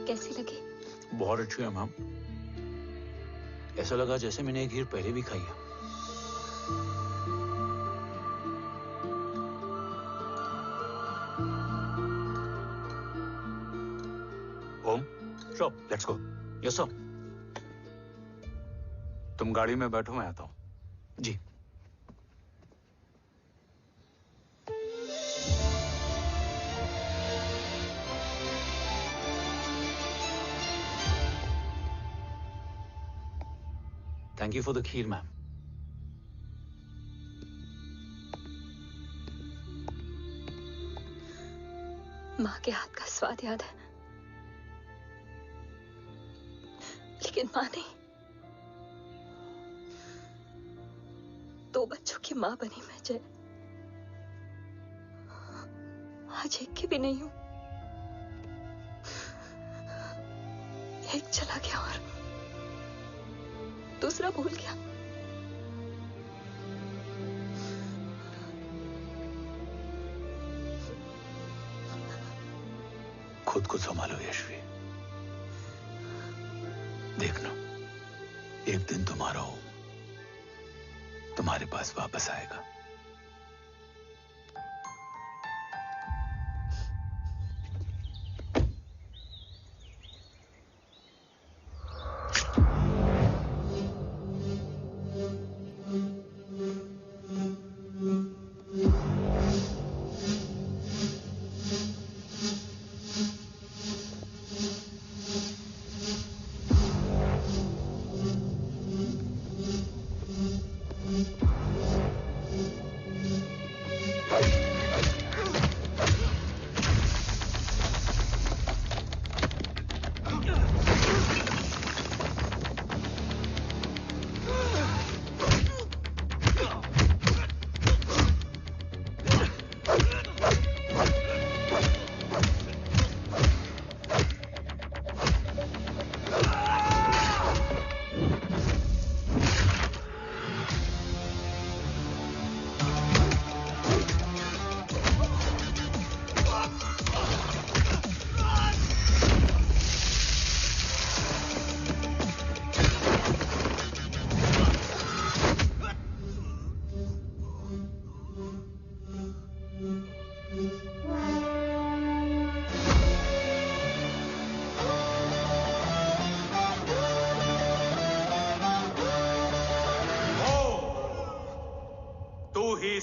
कैसी लगी? बहुत अच्छी है मैम। ऐसा लगा जैसे मैंने एक खीर पहले भी खाई है। ओम, चलो लेट्स गो। Yes sir. तुम गाड़ी में बैठो, मैं आता हूं। जी। Thank you for the kheer, ma'am. माँ के हाथ का स्वाद याद है, लेकिन माँ नहीं। 2 बच्चों की माँ बनी मैं जय। आज एक की भी नहीं हूं। एक चला गया और दूसरा भूल गया। खुद को संभालो यशवी। देखना, एक दिन तुम्हारा हो तुम्हारे पास वापस आएगा।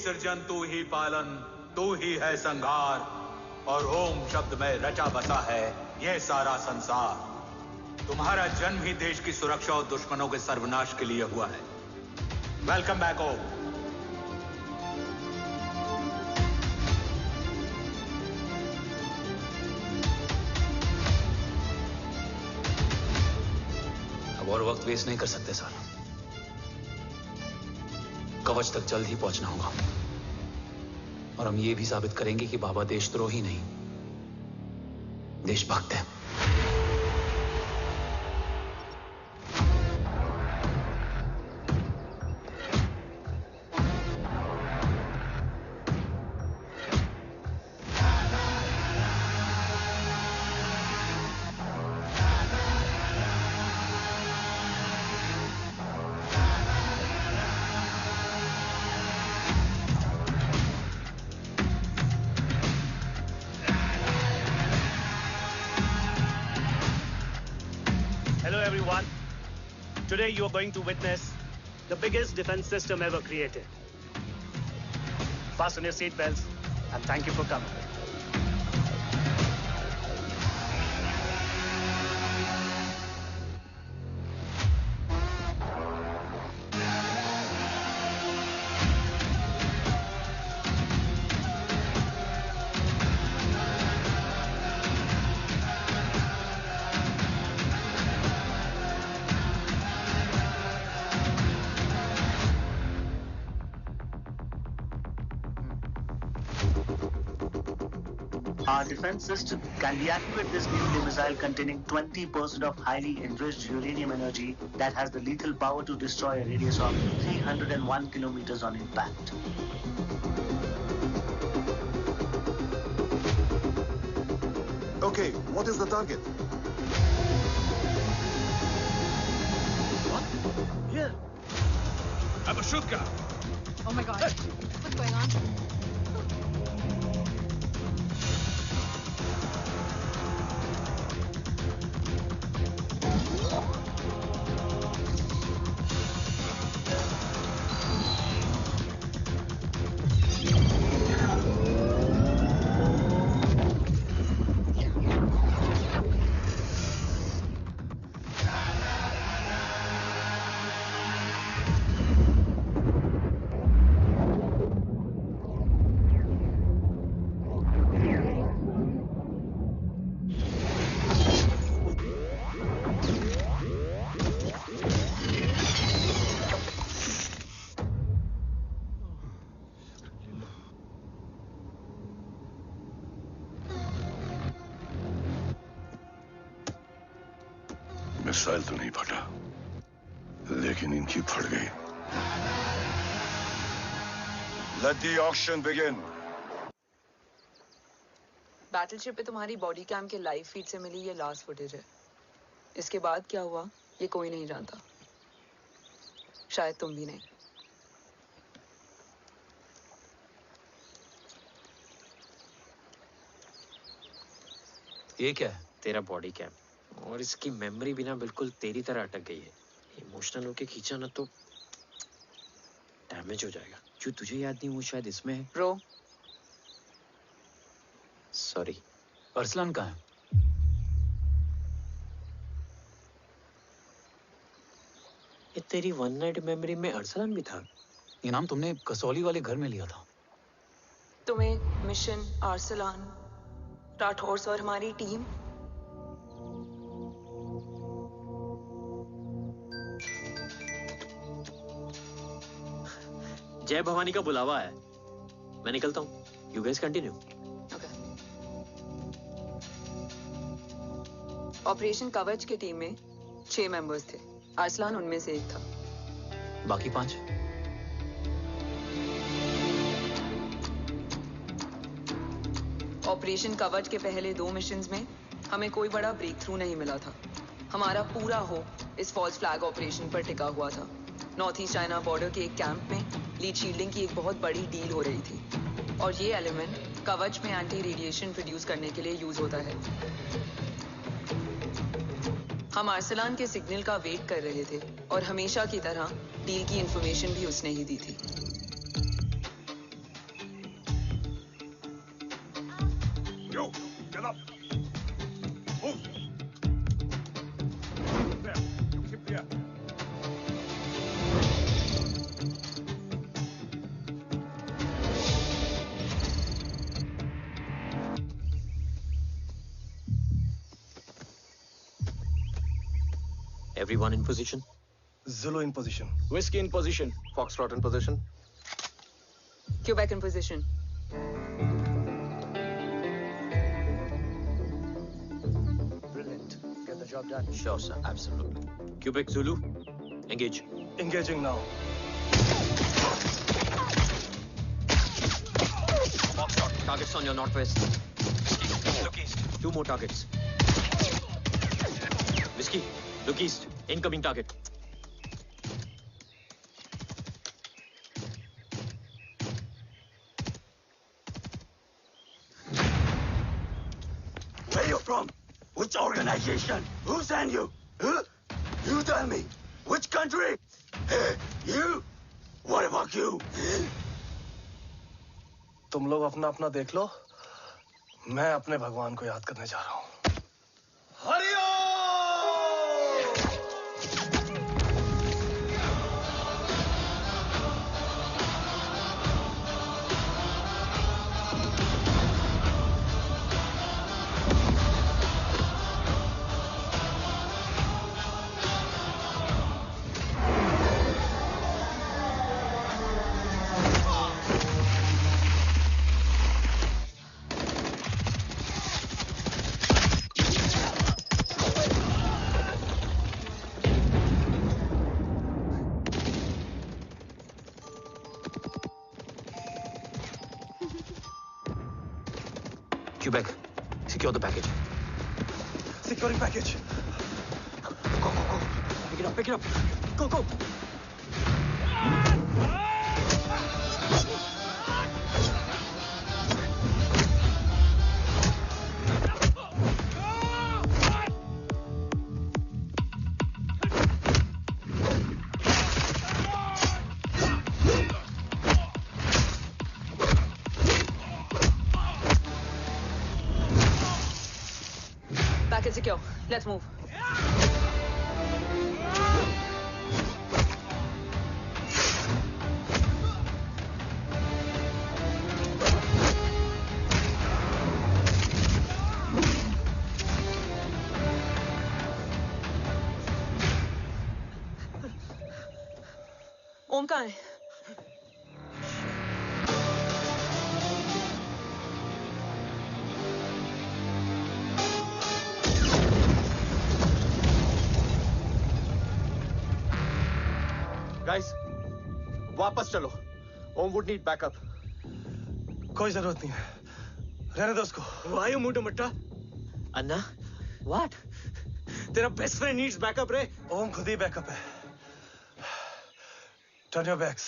सृजन तू ही पालन, तू ही है संहार, और ओम शब्द में रचा बसा है यह सारा संसार। तुम्हारा जन्म ही देश की सुरक्षा और दुश्मनों के सर्वनाश के लिए हुआ है। वेलकम बैक ओम। अब और वक्त वेस्ट नहीं कर सकते सर। कवच तक जल्द ही पहुंचना होगा और हम ये भी साबित करेंगे कि बाबा देशद्रोही नहीं, देशभक्त है। Today you are going to witness the biggest defense system ever created. Fasten your seat belts and thank you for coming. Our defense system can deactivate this nuclear missile containing 20% of highly enriched uranium energy that has the lethal power to destroy a radius of 301 kilometers on impact. Okay, what is the target? What? Here. Abashuka! Oh my god. What's going on? Missile तो नहीं फटा, लेकिन इनकी फट गई। Let the auction begin. Battleship पे तुम्हारी body cam के लाइव फीड से मिली ये लास्ट फुटेज है। इसके बाद क्या हुआ ये कोई नहीं जानता, शायद तुम भी नहीं। ये क्या है? तेरा बॉडी कैम, और इसकी मेमोरी भी ना बिल्कुल तेरी तरह अटक गई है। इमोशनल होके खींचा ना तो डैमेज हो जाएगा। जो तुझे याद नहीं वो शायद इसमें है। रो सॉरी। अरसलान कहाँ है? ये तेरी वन नाइट मेमोरी में अरसलान भी था? ये नाम तुमने कसौली वाले घर में लिया था। तुम्हें मिशन, अरसलान, राठौर और हमारी टीम। जय भवानी का बुलावा है, मैं निकलता हूँ। You guys continue. ऑपरेशन कवच की टीम में 6 मेंबर्स थे, अरसलान उनमें से एक था। बाकी 5? ऑपरेशन कवच के पहले 2 मिशंस में हमें कोई बड़ा ब्रेक थ्रू नहीं मिला था। हमारा पूरा होप इस फॉल्स फ्लैग ऑपरेशन पर टिका हुआ था। नॉर्थ ईस्ट चाइना बॉर्डर के एक कैंप में लीड शील्डिंग की एक बहुत बड़ी डील हो रही थी, और ये एलिमेंट कवच में एंटी रेडिएशन प्रोड्यूस करने के लिए यूज होता है। हम अरसलान के सिग्नल का वेट कर रहे थे, और हमेशा की तरह डील की इंफॉर्मेशन भी उसने ही दी थी। Yo, get up. Move. There, you keep there. Everyone in position? Zulu in position. Whiskey in position. Foxtrot in position. Quebec in position. Brilliant. Get the job done. Sure, sir. Absolutely. Quebec Zulu, engage. Engaging now. Foxtrot, targets on your northwest. Look east. 2 more targets. Whiskey, look east. Incoming target. Where you from? Which organization? Who sent you? Huh? You tell me. Which country? Hey, you? What about you? तुम लोग अपना अपना देख लो, मैं अपने भगवान को याद करने जा रहा हूँ। Quebec, secure the package. Securing package. Go. Pick it up. Go. Package secure. Let's move. ओम कहाँ है? गाइस, वापस चलो। ओम वुड नीड बैकअप। कोई जरूरत नहीं है, रहने दो उसको। Why you moved to Mutta? Anna, what? तेरा बेस्ट फ्रेंड नीड्स बैकअप रे। ओम खुद ही बैकअप है। Turn your backs.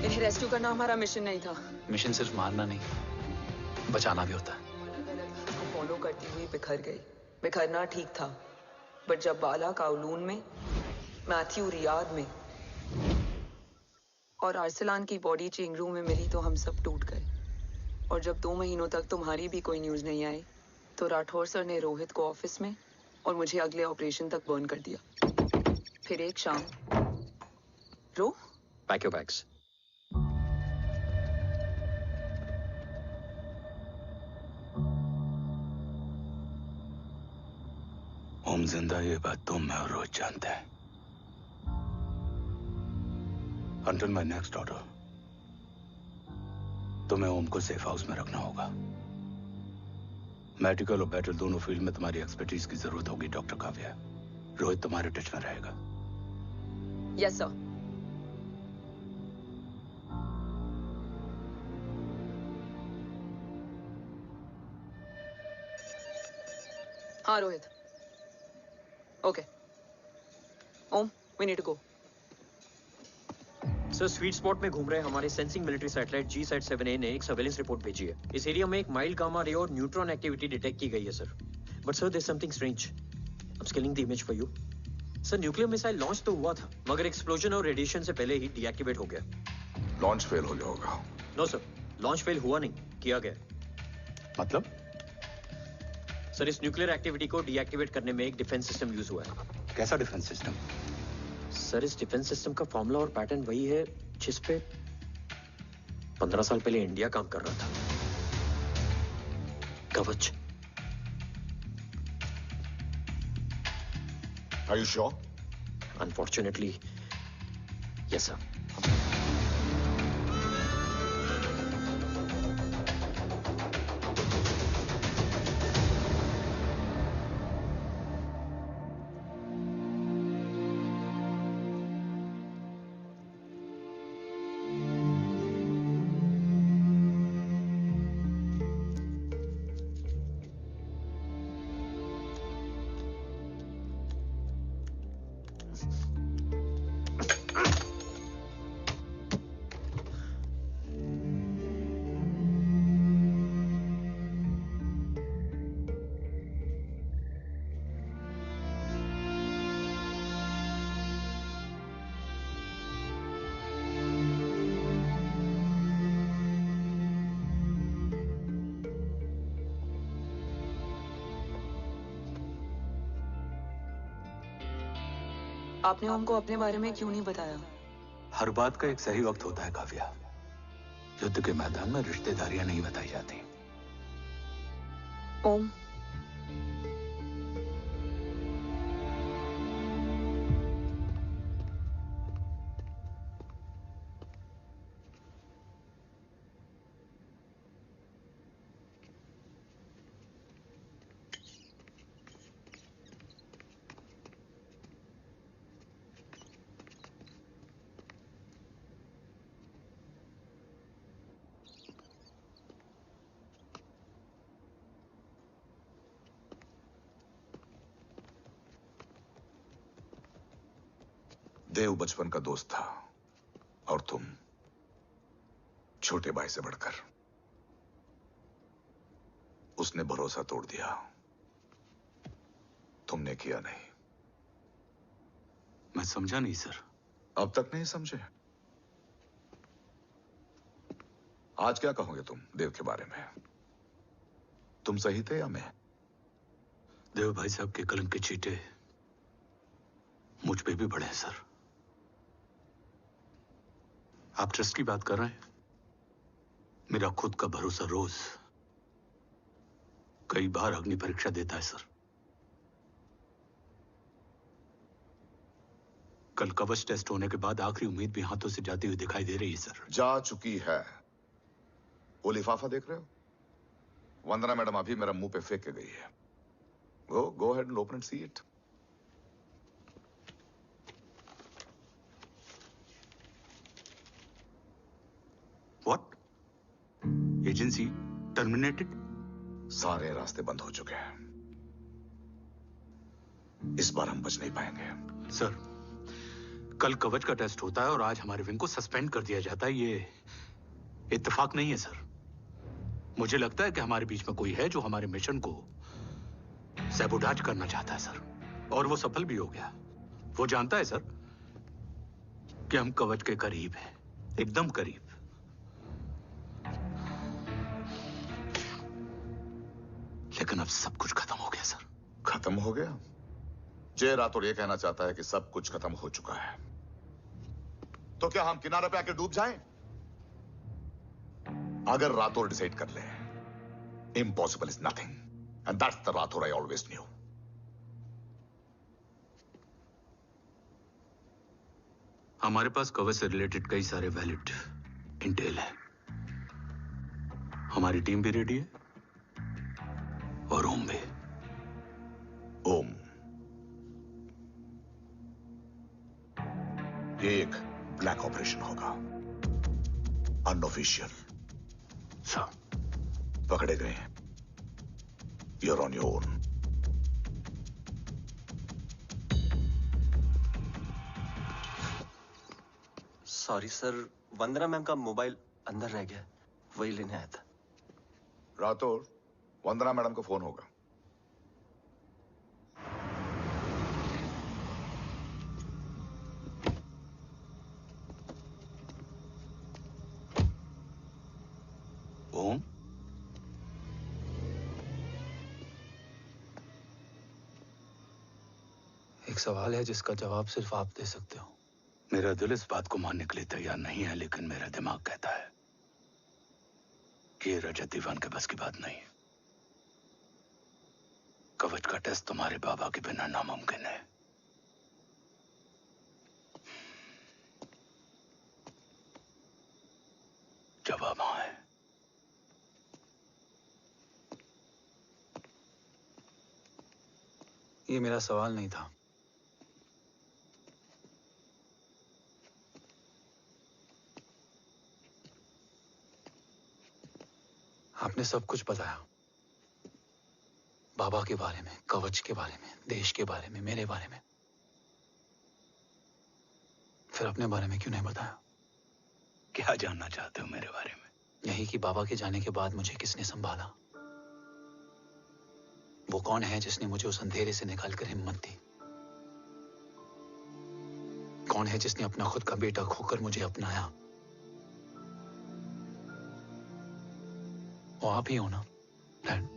इन्हें रेस्क्यू करना हमारा मिशन नहीं था। मिशन सिर्फ मारना नहीं, बचाना भी होता है। उसको फॉलो करती हुई बिखर गई। बिखरना ठीक था, बट जब बाला काउलून में, मैथ्यू रियाद में और आर्सलान की बॉडी चेंज रूम में मिली तो हम सब टूट गए। और जब 2 महीनों तक तुम्हारी भी कोई न्यूज नहीं आई तो राठौर सर ने रोहित को ऑफिस में और मुझे अगले ऑपरेशन तक बर्न कर दिया। फिर एक शाम Pack your bags. ओम जिंदा, ये बात तो मैं और रोहित जानते हैं। Until my next order, तुम्हें ओम को सेफ हाउस में रखना होगा। मेडिकल और बैटल दोनों फील्ड में तुम्हारी एक्सपर्टीज की जरूरत होगी डॉक्टर काव्या। रोहित तुम्हारे टच में रहेगा। Yes sir. हाँ Rohit. Okay Om, we need to go. Sir, sweet spot में घूम रहे हमारे सेंसिंग मिलिट्री सैटेलाइट G-7A ने एक सर्वेलेंस रिपोर्ट भेजी है। इस एरिया में एक माइल्ड गामा रे और न्यूट्रॉन एक्टिविटी डिटेक्ट की गई है sir. But sir, there is something strange. I am scanning the image for you. Sir, nuclear missile launch तो हुआ था, मगर एक्सप्लोजन और रेडिएशन से पहले ही डीएक्टिवेट हो गया। लॉन्च फेल हो गया होगा। नो सर, लॉन्च फेल हुआ नहीं, किया गया। मतलब? सर, इस न्यूक्लियर एक्टिविटी को डीएक्टिवेट करने में एक डिफेंस सिस्टम यूज हुआ है। कैसा डिफेंस सिस्टम? सर, इस डिफेंस सिस्टम का फॉर्मूला और पैटर्न वही है जिस पे 15 साल पहले इंडिया काम कर रहा था। कवच। Are you sure? Unfortunately, yes sir. आपने ओम को अपने बारे में क्यों नहीं बताया? हर बात का एक सही वक्त होता है काव्या। युद्ध के मैदान में रिश्तेदारियां नहीं बताई जाती। ओम, देव बचपन का दोस्त था और तुम छोटे भाई से बढ़कर। उसने भरोसा तोड़ दिया, तुमने किया नहीं। मैं समझा नहीं सर। अब तक नहीं समझे? आज क्या कहोगे तुम देव के बारे में? तुम सही थे या मैं? देव भाई साहब के कलंक के चीटे मुझ पे भी पड़े हैं सर। आप ट्रस्ट की बात कर रहे हैं? मेरा खुद का भरोसा रोज कई बार अग्नि परीक्षा देता है सर। कल कवच टेस्ट होने के बाद आखिरी उम्मीद भी हाथों से जाती हुई दिखाई दे रही है सर। जा चुकी है। वो लिफाफा देख रहे हो? वंदना मैडम अभी मेरा मुंह पे फेंक के गई है। गो ahead and open and see it. What? Agency terminated? सारे रास्ते बंद हो चुके हैं। इस बार हम बच नहीं पाएंगे। सर, कल कवच का टेस्ट होता है और आज हमारे विंग को सस्पेंड कर दिया जाता है। ये इत्तेफाक नहीं है सर। मुझे लगता है कि हमारे बीच में कोई है जो हमारे मिशन को सैबोटाज करना चाहता है सर, और वो सफल भी हो गया। वो जानता है सर कि हम कवच के करीब हैं, एकदम करीब। लेकिन अब सब कुछ खत्म हो गया सर। खत्म हो गया? जय राठौर ये कहना चाहता है कि सब कुछ खत्म हो चुका है। तो क्या हम किनारे पे आके डूब जाएं? अगर राठौर डिसाइड कर ले, impossible is nothing, and that's the Rathore I always new. हमारे पास कवच से रिलेटेड कई सारे वैलिड इंटेल है। हमारी टीम भी रेडी है और ओम भी। ओम, ये एक ब्लैक ऑपरेशन होगा, अनऑफिशियल। सर, पकड़े गए, you're on your own. Sorry sir, Vandana ma'am का मोबाइल अंदर रह गया, वही लेने आया था। राठौर, वंदना मैडम को फोन होगा। ओम, एक सवाल है जिसका जवाब सिर्फ आप दे सकते हो। मेरा दिल इस बात को मानने के लिए तैयार नहीं है, लेकिन मेरा दिमाग कहता है कि रजत दीवान के बस की बात नहीं है। कवच का टेस्ट तुम्हारे बाबा के बिना नामुमकिन है। जवाब हाँ है। ये मेरा सवाल नहीं था। आपने सब कुछ बताया, बाबा के बारे में, कवच के बारे में, देश के बारे में, मेरे बारे में। फिर अपने बारे में क्यों नहीं बताया? क्या जानना चाहते हो मेरे बारे में? यही कि बाबा के जाने के बाद मुझे किसने संभाला? वो कौन है जिसने मुझे उस अंधेरे से निकालकर हिम्मत दी? कौन है जिसने अपना खुद का बेटा खोकर मुझे अपनाया? वो आप ही हो ना, डैड?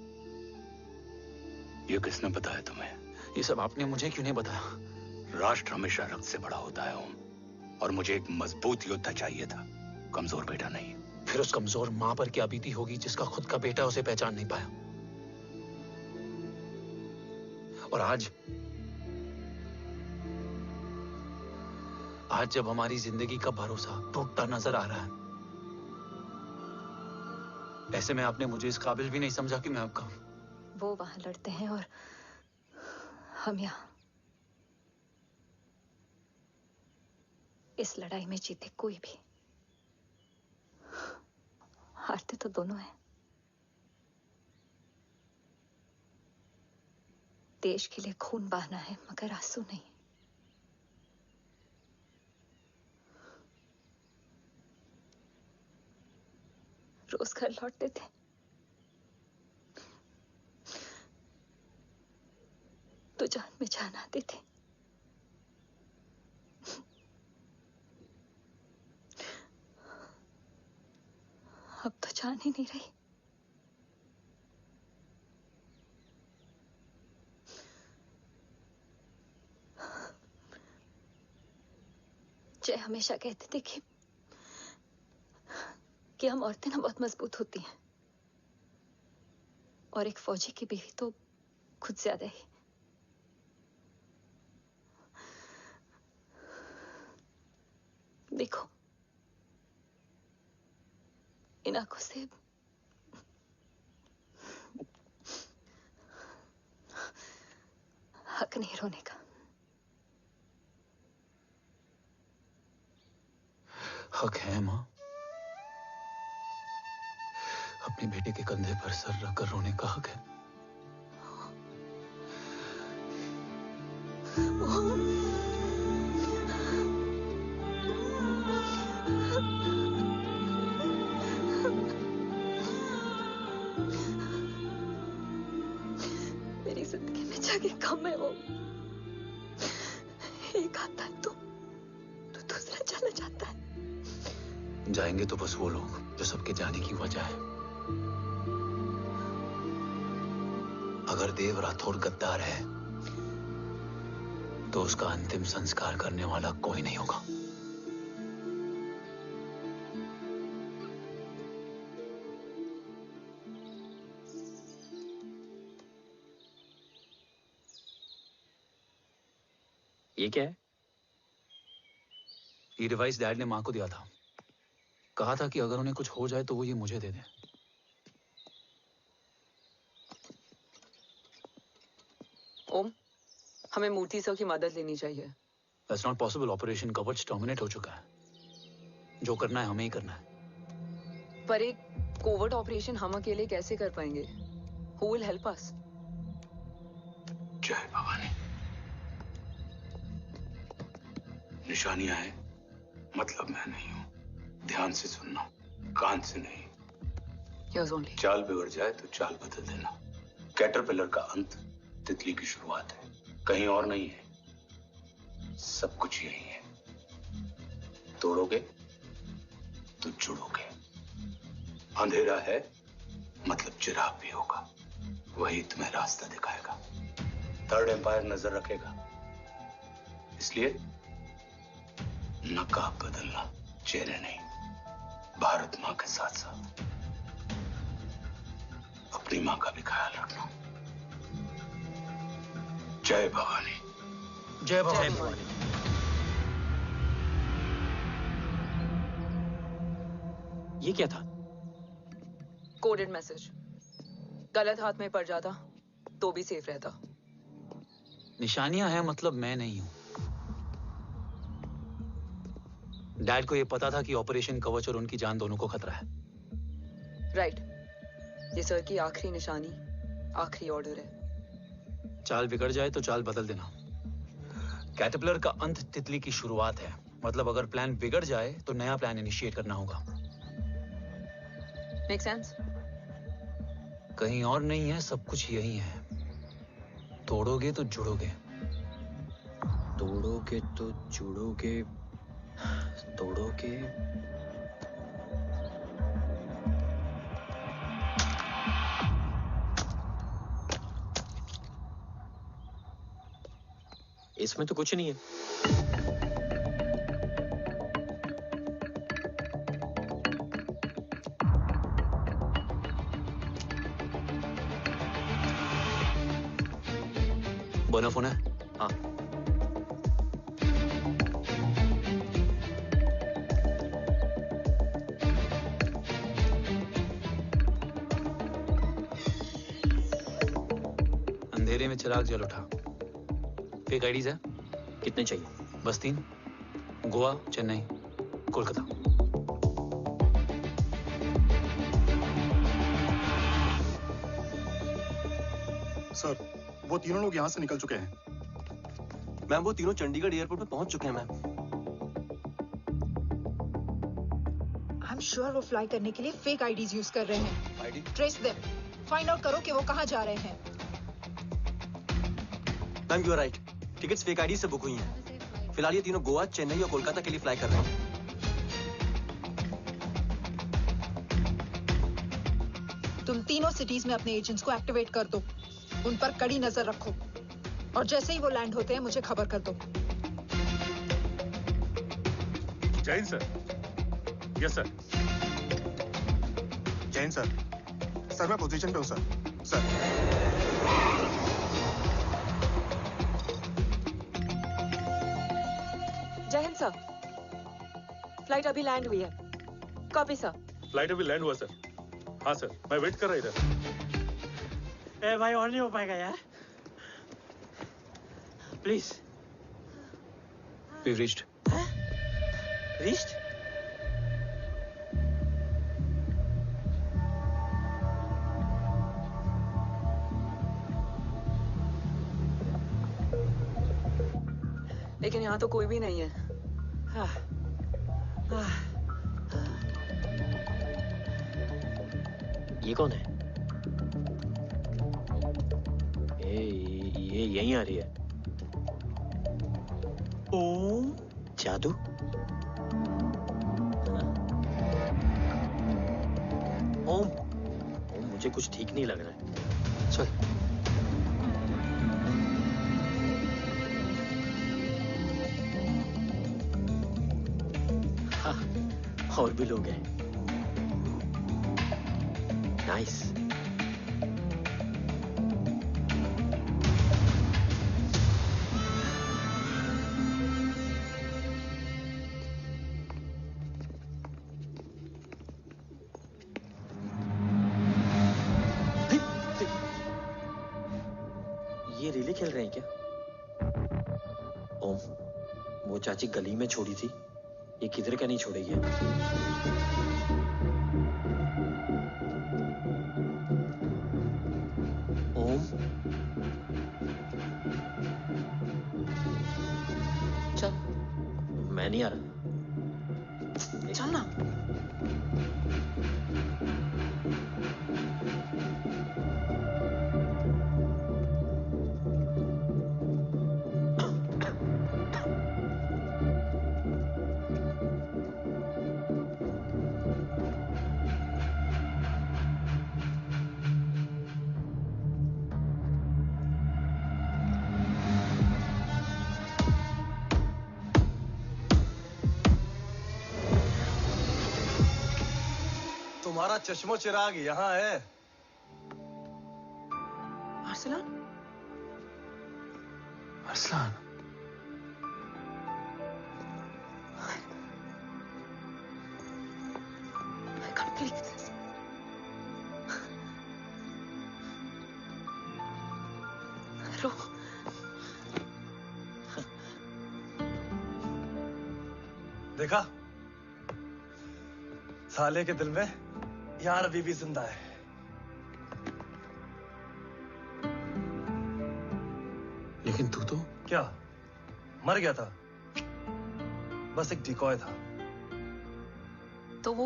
ये किसने बताया तुम्हें? ये सब आपने मुझे क्यों नहीं बताया? राष्ट्र हमेशा रक्त से बड़ा होता है ओम, और मुझे एक मजबूत योद्धा चाहिए था, कमजोर बेटा नहीं। फिर उस कमजोर मां पर क्या बीती होगी जिसका खुद का बेटा उसे पहचान नहीं पाया? और आज जब हमारी जिंदगी का भरोसा टूटता नजर आ रहा है, ऐसे में आपने मुझे इस काबिल भी नहीं समझा कि मैं आपका। वो वहां लड़ते हैं और हम यहाँ। इस लड़ाई में जीते कोई भी, हारते तो दोनों हैं। देश के लिए खून बहाना है, मगर आंसू नहीं। रोज घर लौटते थे। तो जान में जान आती थी। अब तो जान ही नहीं रही। जय हमेशा कहते थे कि हम औरतें ना बहुत मजबूत होती हैं, और एक फौजी की बीवी तो खुद ज्यादा ही। देखो, इन आंखों से हक नहीं रोने का। हक है माँ। अपने बेटे के कंधे पर सर रखकर रोने का हक है। मेरी जिंदगी में जगह कम है वो। एक आता है तो दूसरा चला जाता है। जाएंगे तो बस वो लोग जो सबके जाने की वजह है। अगर देव राठौर गद्दार है तो उसका अंतिम संस्कार करने वाला कोई नहीं होगा। ये क्या है? ये डिवाइस डैड ने मां को दिया था। कहा था कि अगर उन्हें कुछ हो जाए तो वो ये मुझे दे दें। ओम, हमें मूर्ति सर की मदद लेनी चाहिए। That's not possible. ऑपरेशन कवच टर्मिनेट हो चुका है। जो करना है हमें ही करना है। पर एक कोवर्ट ऑपरेशन हम अकेले कैसे कर पाएंगे? Who will help us? जय भवानी। निशानियां हैं, मतलब मैं नहीं हूं। ध्यान से सुनना, कान से नहीं। Yes, only. चाल बिगड़ जाए तो चाल बदल देना। कैटरपिलर का अंत तितली की शुरुआत है, कहीं और नहीं है। सब कुछ यही है। तोड़ोगे तो जुड़ोगे। अंधेरा है मतलब चिराग भी होगा, वही तुम्हें रास्ता दिखाएगा। थर्ड एम्पायर नजर रखेगा, इसलिए नकाब बदलना, चेहरे नहीं। भारत मां के साथ साथ अपनी मां का भी ख्याल रखना। जय भवानी। जय भवानी। ये क्या था? Coded message. गलत हाथ में पड़ जाता तो भी सेफ रहता। निशानियां हैं मतलब मैं नहीं हूं। डैड को यह पता था कि ऑपरेशन कवच और उनकी जान दोनों को खतरा है। राइट। ये सर की आखिरी निशानी, आखिरी ऑर्डर है। चाल बिगड़ जाए तो चाल बदल देना। कैटरपिलर का अंत तितली की शुरुआत है, मतलब अगर प्लान बिगड़ जाए तो नया प्लान इनिशिएट करना होगा। Make sense? कहीं और नहीं है, सब कुछ यही है। तोड़ोगे तो जुड़ोगे। तोड़ोगे तो जुड़ोगे। तोड़ोगे। इसमें तो कुछ नहीं है। बोना फोन है? हाँ। अंधेरे में चिराग जल उठा। फेक आईडीज है? कितने चाहिए? बस 3। गोवा, चेन्नई, कोलकाता। सर, वो तीनों लोग यहाँ से निकल चुके हैं। मैम, वो तीनों चंडीगढ़ एयरपोर्ट पे पहुंच चुके हैं मैम। I'm श्योर वो फ्लाई करने के लिए फेक आईडीज यूज कर रहे हैं। ID? Trace them, find out करो कि वो कहाँ जा रहे हैं। Ma'am you are right, tickets fake ID से बुक हुई हैं। फिलहाल ये तीनों गोवा, चेन्नई और कोलकाता के लिए फ्लाई कर रहे हैं। तुम तीनों सिटीज में अपने एजेंट्स को एक्टिवेट कर दो, उन पर कड़ी नजर रखो और जैसे ही वो लैंड होते हैं मुझे खबर कर दो। Jain sir. Yes sir. Jain sir. Sir मैं पोजीशन पे हूँ सर। सर जय हिंद सर। फ्लाइट अभी लैंड हुई है। Copy sir. फ्लाइट अभी लैंड हुआ सर। हाँ सर, मैं वेट कर रहा इधर। ए भाई और नहीं हो पाएगा यार। प्लीज। We've reached. Reached? लेकिन यहाँ तो कोई भी नहीं है। ये कौन है? ये यहीं आ रही है। ओम जादू? ओम मुझे कुछ ठीक नहीं लग रहा है। चल। और भी लोग हैं। नाइस। ये रिले खेल रहे हैं क्या? ओम, वो चाची गली में छोड़ी थी, ये किधर का नहीं छोड़ेगी। ओम, चल। मैं नहीं आ रहा। चल ना। तुम्हारा चश्मो चिराग यहाँ है। Arsalan? Arsalan? I can't believe this. रो। देखा? साले के दिल में यार अभी भी जिंदा है। लेकिन तू तो क्या मर गया था? बस एक डिकॉय था। तो वो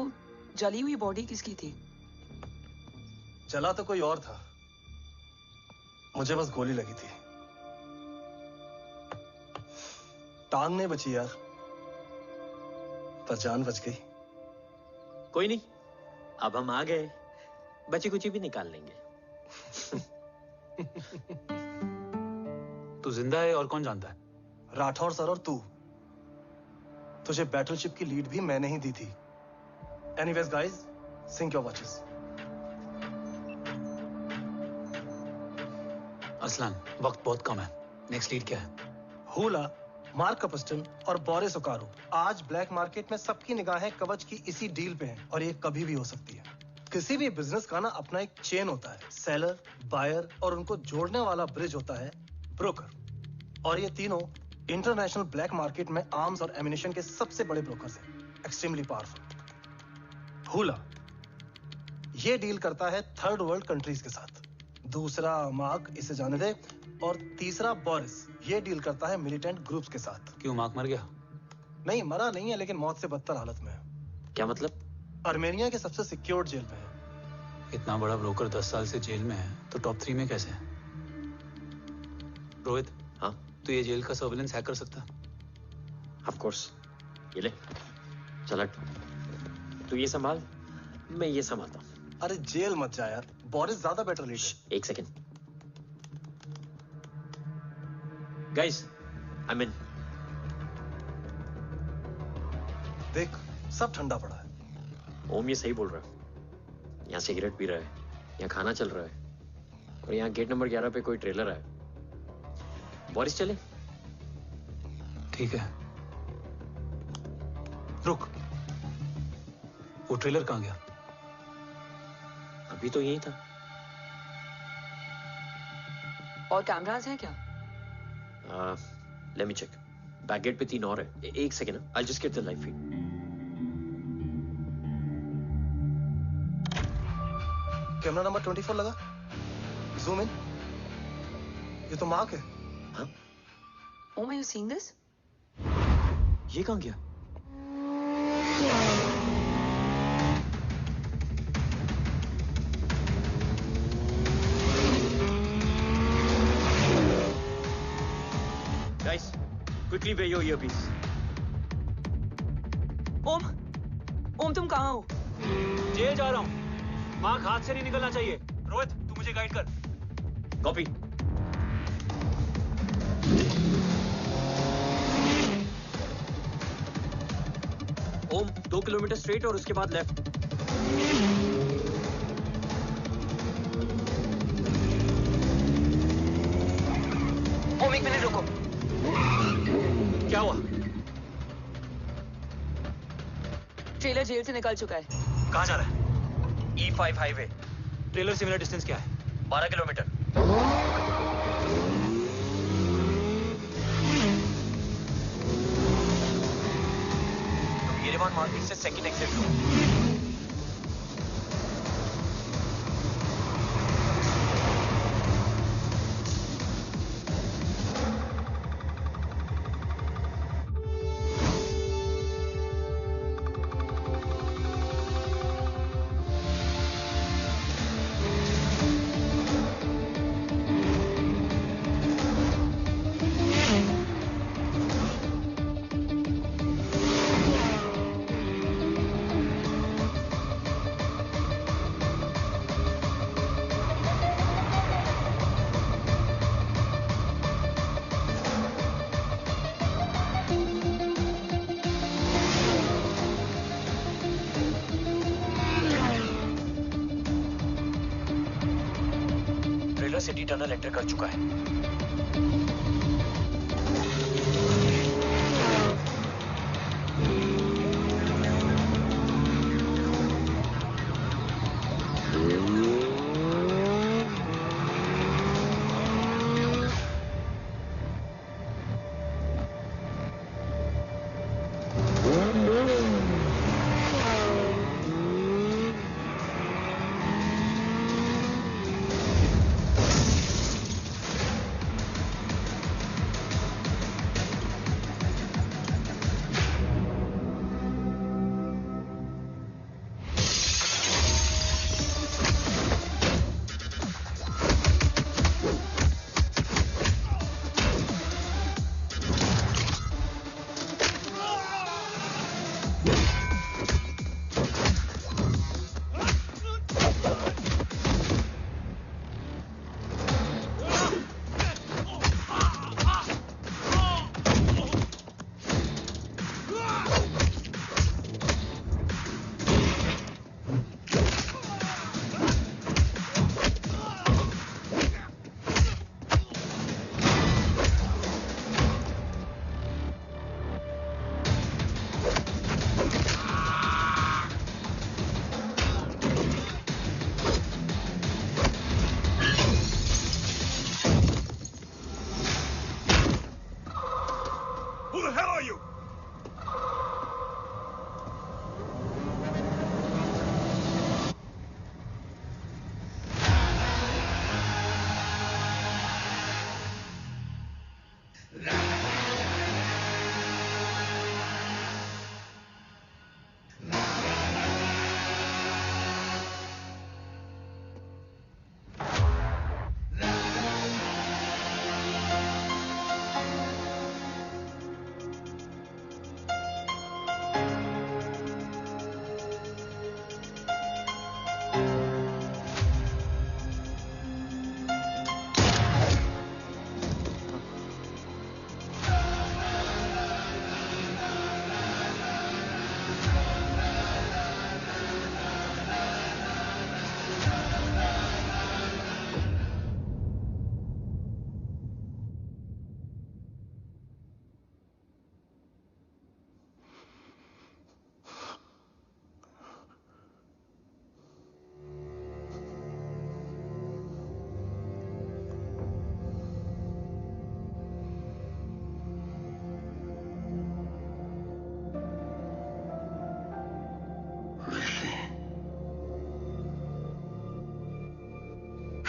जली हुई बॉडी किसकी थी? जला तो कोई और था, मुझे बस गोली लगी थी। टांग नहीं बची यार, पर जान बच गई। कोई नहीं, अब हम आ गए, बची कुची भी निकाल लेंगे। तू जिंदा है और कौन जानता है? राठौर सर और तू। तुझे बैटलशिप की लीड भी मैंने ही दी थी। Anyways guys, sync your watches. Aslan, वक्त बहुत कम है। नेक्स्ट लीड क्या है? हुला, मार्क कपस्टन और बोरिस ओकारो आज ब्लैक मार्केट में सबकी निगाहें कवच की इसी डील पे हैं और ये कभी भी हो सकती है। किसी भी बिजनेस का ना अपना एक चेन होता है, सेलर, बायर और उनको जोड़ने वाला ब्रिज होता है ब्रोकर। और ये तीनों इंटरनेशनल ब्लैक मार्केट में आर्म्स और एमिनेशन के सबसे बड़े ब्रोकर्स हैं, एक्सट्रीमली पावरफुल। हुला ये डील करता है थर्ड वर्ल्ड कंट्रीज के साथ। दूसरा मार्क, इसे जाने दे। और तीसरा बोरिस, ये डील करता है मिलिटेंट ग्रुप्स के साथ। क्यों, मार्क मर गया? नहीं, मरा नहीं है, लेकिन मौत से बदतर हालत में है। क्या मतलब? आर्मेनिया के सबसे सिक्योर्ड जेल में है। इतना बड़ा ब्रोकर 10 साल से जेल में है तो टॉप 3 में कैसे है? रोहित, हाँ तो ये जेल का सर्विलेंस हैक कर सकता? Of course. ये ले चल हट, तू ये संभाल, मैं ये संभालता हूँ। अरे जेल मत जा यार, बोरिस ज्यादा बेटर लीडर। एक सेकेंड गाइस, आई मीन देख सब ठंडा पड़ा है। ओम ये सही बोल रहा है। यहाँ सिगरेट पी रहा है, यहाँ खाना चल रहा है, और यहाँ गेट नंबर 11 पे कोई ट्रेलर है। बोरिस चले? ठीक है। रुक, वो ट्रेलर कहाँ गया? अभी तो यही था। और कैमरास हैं क्या? Let me check. Back gate पे 3 और है। एक second, I just get the live feed. Camera number 24 लगा, जूम इन। ये तो मार्क है। हाँ? Om, are you seeing this? ये कहाँ गया? Guys, quickly wear your earpiece. ओम तुम कहाँ हो? जेल जा रहा हूँ। मार्क हाथ से नहीं निकलना चाहिए। रोहित, तू मुझे गाइड कर। कॉपी। ओम 2 किलोमीटर स्ट्रेट और उसके बाद लेफ्ट। ओम 1 मिनट रुको। क्या हुआ? ट्रेलर जेल से निकल चुका है। कहाँ जा रहा है? E5 highway. ट्रेलर से मेरा डिस्टेंस क्या है? 12 किलोमीटर। येरेवान मार्केट से सेकंड एग्जिट लो। सिटी टनल एंटर कर चुका है।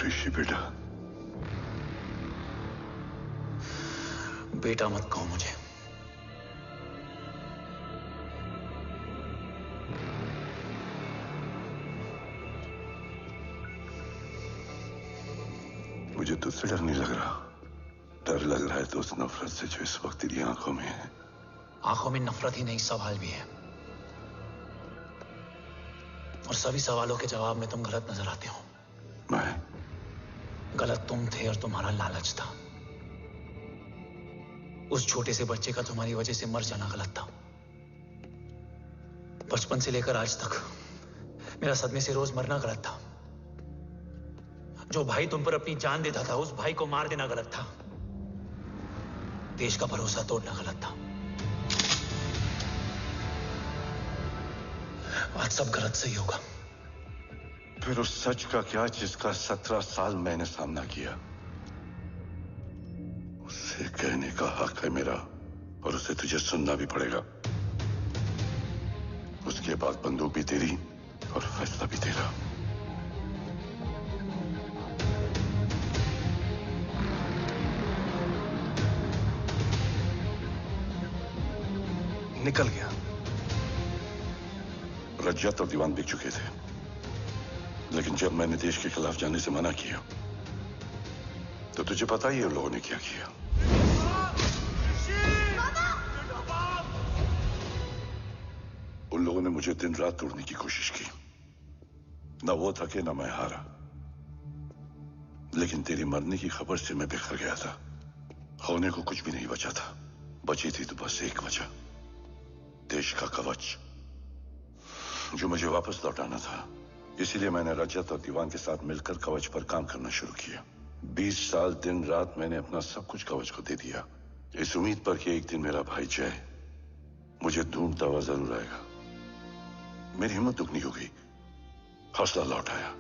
ऋषि बेटा। बेटा मत कहो मुझे। मुझे तुझसे डर नहीं लग रहा, डर लग रहा है तो उस नफरत से जो इस वक्त तेरी आंखों में है। आंखों में नफरत ही नहीं, सवाल भी है, और सभी सवालों के जवाब में तुम गलत नजर आते हो। मैं गलत तुम थे और तुम्हारा लालच था। उस छोटे से बच्चे का तुम्हारी वजह से मर जाना गलत था। बचपन से लेकर आज तक मेरा सदमे से रोज मरना गलत था। जो भाई तुम पर अपनी जान देता था, उस भाई को मार देना गलत था। देश का भरोसा तोड़ना गलत था। आज सब गलत सही होगा। फिर उस सच का क्या जिसका 17 साल मैंने सामना किया? उसे कहने का हक है मेरा, और उसे तुझे सुनना भी पड़ेगा। उसके बाद बंदूक भी तेरी और फैसला भी तेरा। निकल गया। रज्जत और दीवान बिक चुके थे, लेकिन जब मैंने देश के खिलाफ जाने से मना किया तो तुझे पता ही है उन लोगों ने क्या किया। उन लोगों ने मुझे दिन रात तोड़ने की कोशिश की। ना वो थके ना मैं हारा, लेकिन तेरे मरने की खबर से मैं बिखर गया था। होने को कुछ भी नहीं बचा था। बची थी तो बस एक वजह, देश का कवच, जो मुझे वापस लौटाना था। इसीलिए मैंने रजत और दीवान के साथ मिलकर कवच पर काम करना शुरू किया। 20 साल दिन रात मैंने अपना सब कुछ कवच को दे दिया, इस उम्मीद पर कि एक दिन मेरा भाई जय मुझे ढूंढता हुआ जरूर आएगा। मेरी हिम्मत दुगनी हो गई, हौसला लौट आया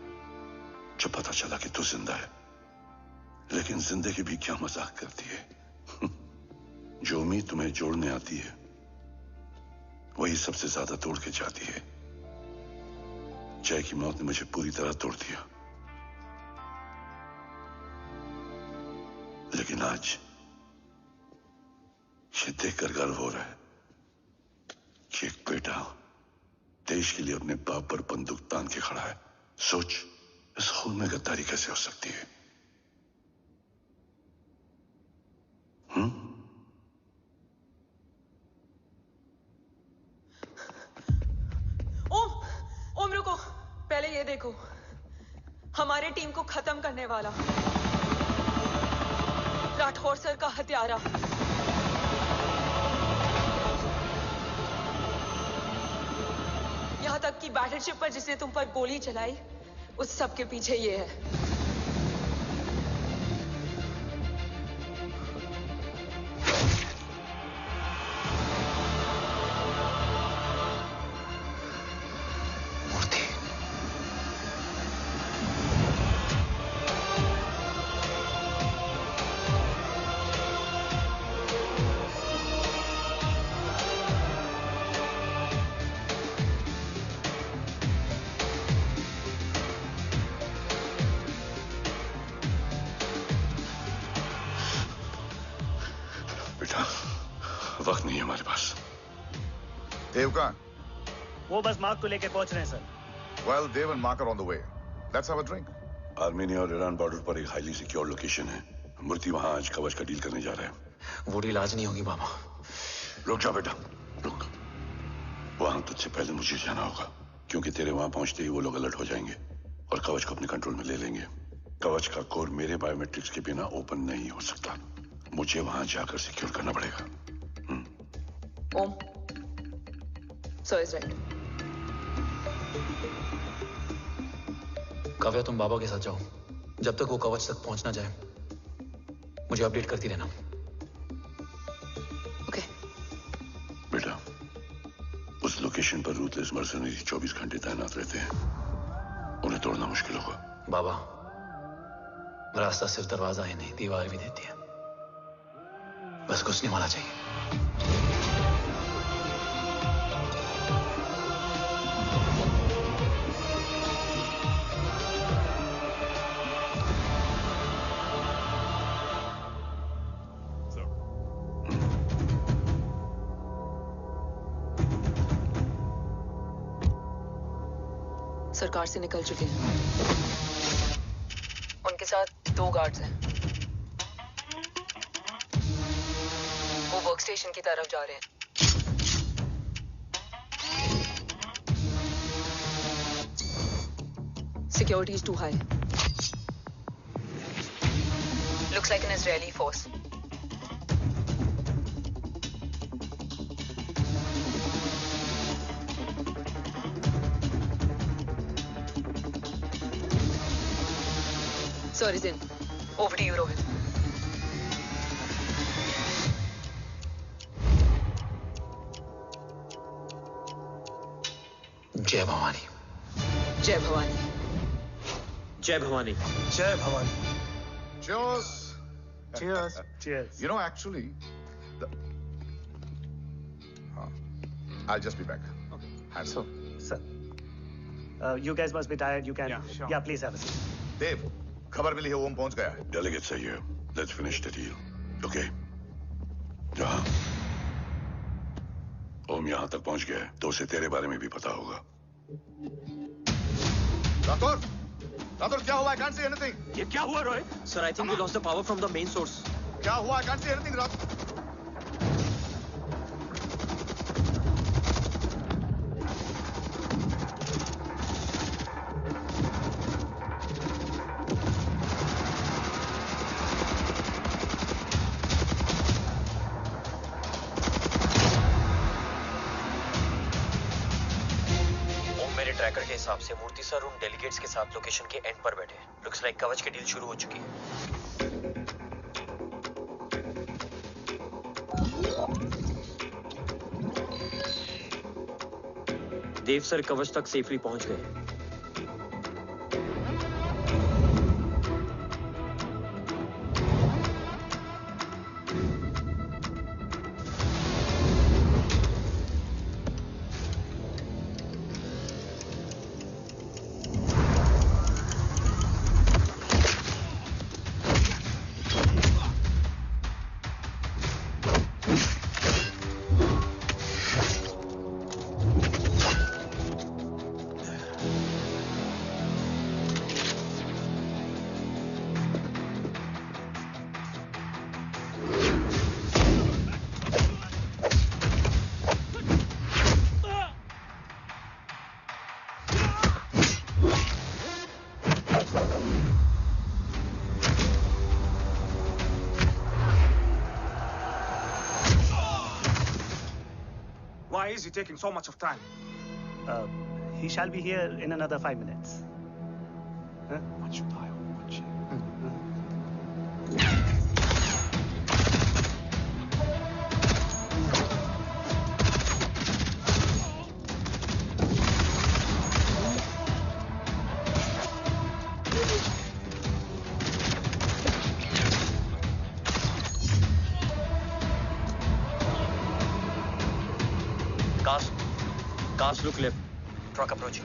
जब पता चला कि तू जिंदा है। लेकिन जिंदगी भी क्या मजाक करती है। जो उम्मीद तुम्हें जोड़ने आती है वही सबसे ज्यादा तोड़ के जाती है। जय की मौत ने मुझे पूरी तरह तोड़ दिया, लेकिन आज ये देखकर गर्व हो रहा है कि एक बेटा देश के लिए अपने बाप पर बंदूक तान के खड़ा है। सोच, इस खून में गद्दारी कैसे हो सकती है? ओम रुको, पहले ये देखो, हमारे टीम को खत्म करने वाला राठौर सर का हत्यारा। यहां तक कि बैटलशिप पर जिसने तुम पर गोली चलाई, उस सब के पीछे ये है। वक्त नहीं है हमारे पास। देव कहाँ? वो बस मार्क को लेके पहुंच रहे हैं sir. Well, Dev and Mark are on the way. Let's have a drink. Armenia और ईरान बॉर्डर पर एक हाईली सिक्योर लोकेशन है। मूर्ति वहां आज कवच का डील करने जा रहे हैं। वो डील आज नहीं होगी बाबा। रुक जा बेटा, रुक। वहां तुझसे पहले मुझे जाना होगा, क्योंकि तेरे वहां पहुंचते ही वो लोग अलर्ट हो जाएंगे और कवच को अपने कंट्रोल में ले लेंगे। कवच का कोड मेरे बायोमेट्रिक्स के बिना ओपन नहीं हो सकता। मुझे वहां जाकर सिक्योर करना पड़ेगा। ओम, सर इज राइट। काव्या, तुम बाबा के साथ जाओ। जब तक वो कवच तक पहुंच ना जाए मुझे अपडेट करती रहना। ओके। बेटा, उस लोकेशन पर रूथलेस मर्सनरी 24 घंटे तैनात रहते हैं। उन्हें तोड़ना मुश्किल होगा। बाबा, रास्ता सिर्फ दरवाजा ही नहीं, दीवार भी देती है। बस घुसने वाला चाहिए। सरकार से निकल चुके हैं। उनके साथ 2 गार्ड्स हैं। वो वर्क स्टेशन की तरफ जा रहे हैं। Security is too high. Looks like an Israeli force. Sir is in. Over to you, Rohit. जय भवानी। जय भवानी। जय भवानी। जय Bhavani. Cheers. Cheers. Cheers. You know, actually, I'll just be back. Okay. Hands So, sir, you guys must be tired. You can. Yeah, sure. Yeah, please have a seat. देव, खबर मिली है ओम पहुंच गया है। Delegates are here. Let's finish the deal. Okay? जहाँ ओम यहाँ तक पहुंच गया है तो उसे तेरे बारे में भी पता होगा। राठौर, राठौर क्या हुआ? I can't see anything. ये क्या हुआ Rohit? Sir, I think we lost the power from the main source. क्या हुआ? I can't see anything, Rathore. Tracker के हिसाब से मूर्ति सर उन डेलीगेट्स के साथ लोकेशन के एंड पर बैठे हैं। लुक्स लाइक कवच की डील शुरू हो चुकी है। देव सर कवच तक सेफली पहुंच गए। Why is he taking so much of time? He shall be here in another 5 minutes. Huh? Cast look left. Truck approaching.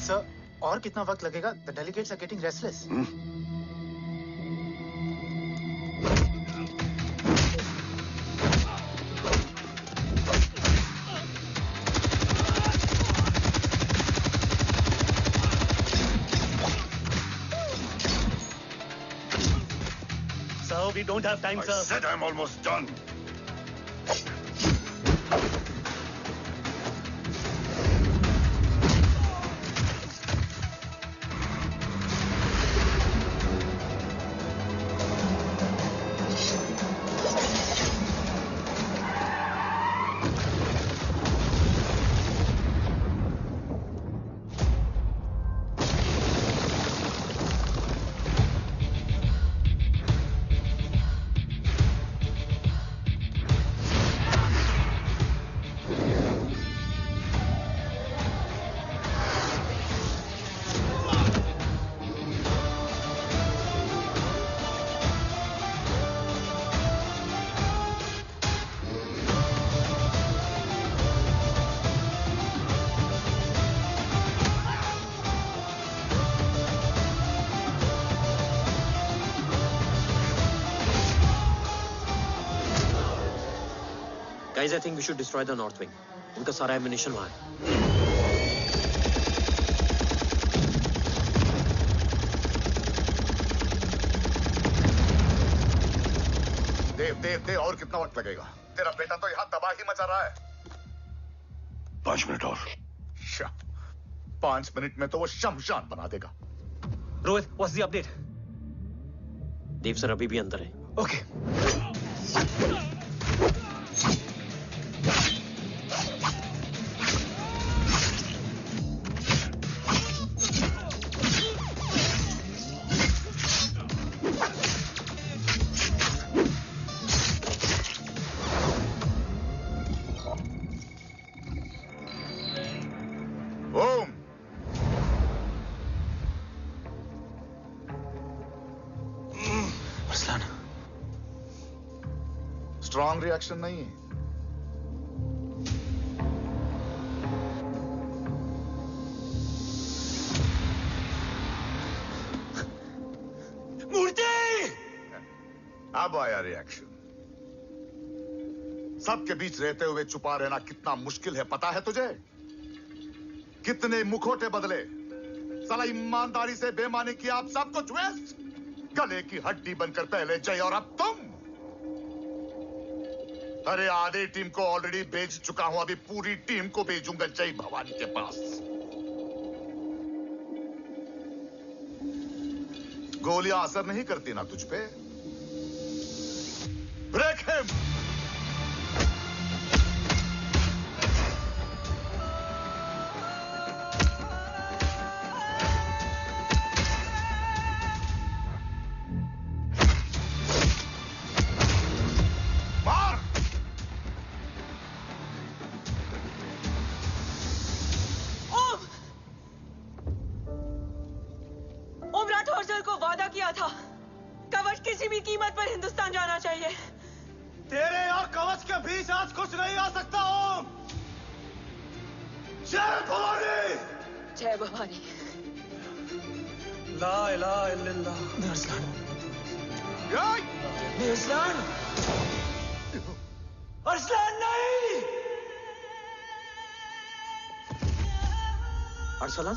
Sir, और कितना वक्त लगेगा? The delegates are getting restless. We don't have time, sir. I said I'm almost done. Guys, I think we should destroy the north wing. उनका सारा ammunition वहां है. देव और कितना वक्त लगेगा? तेरा बेटा तो यहाँ तबाही मचा रहा है. 5 मिनट और. 5 मिनट में तो वो शमशान बना देगा. Rohit, what's the update? Dev sir अभी भी अंदर है. ओके. स्ट्रॉन्ग रिएक्शन नहीं है. मूर्ति! अब आया रिएक्शन. सबके बीच रहते हुए छुपा रहना कितना मुश्किल है पता है तुझे? कितने मुखौटे बदले. साला ईमानदारी से बेमानी किया आप सब कुछ वेस्ट. गले की हड्डी बनकर पहले जय और अब तुम. अरे आधे टीम को ऑलरेडी भेज चुका हूं. अभी पूरी टीम को भेजूंगा जय भवानी के पास. गोलियां असर नहीं करती ना तुझ पे. Break him. अरसलान?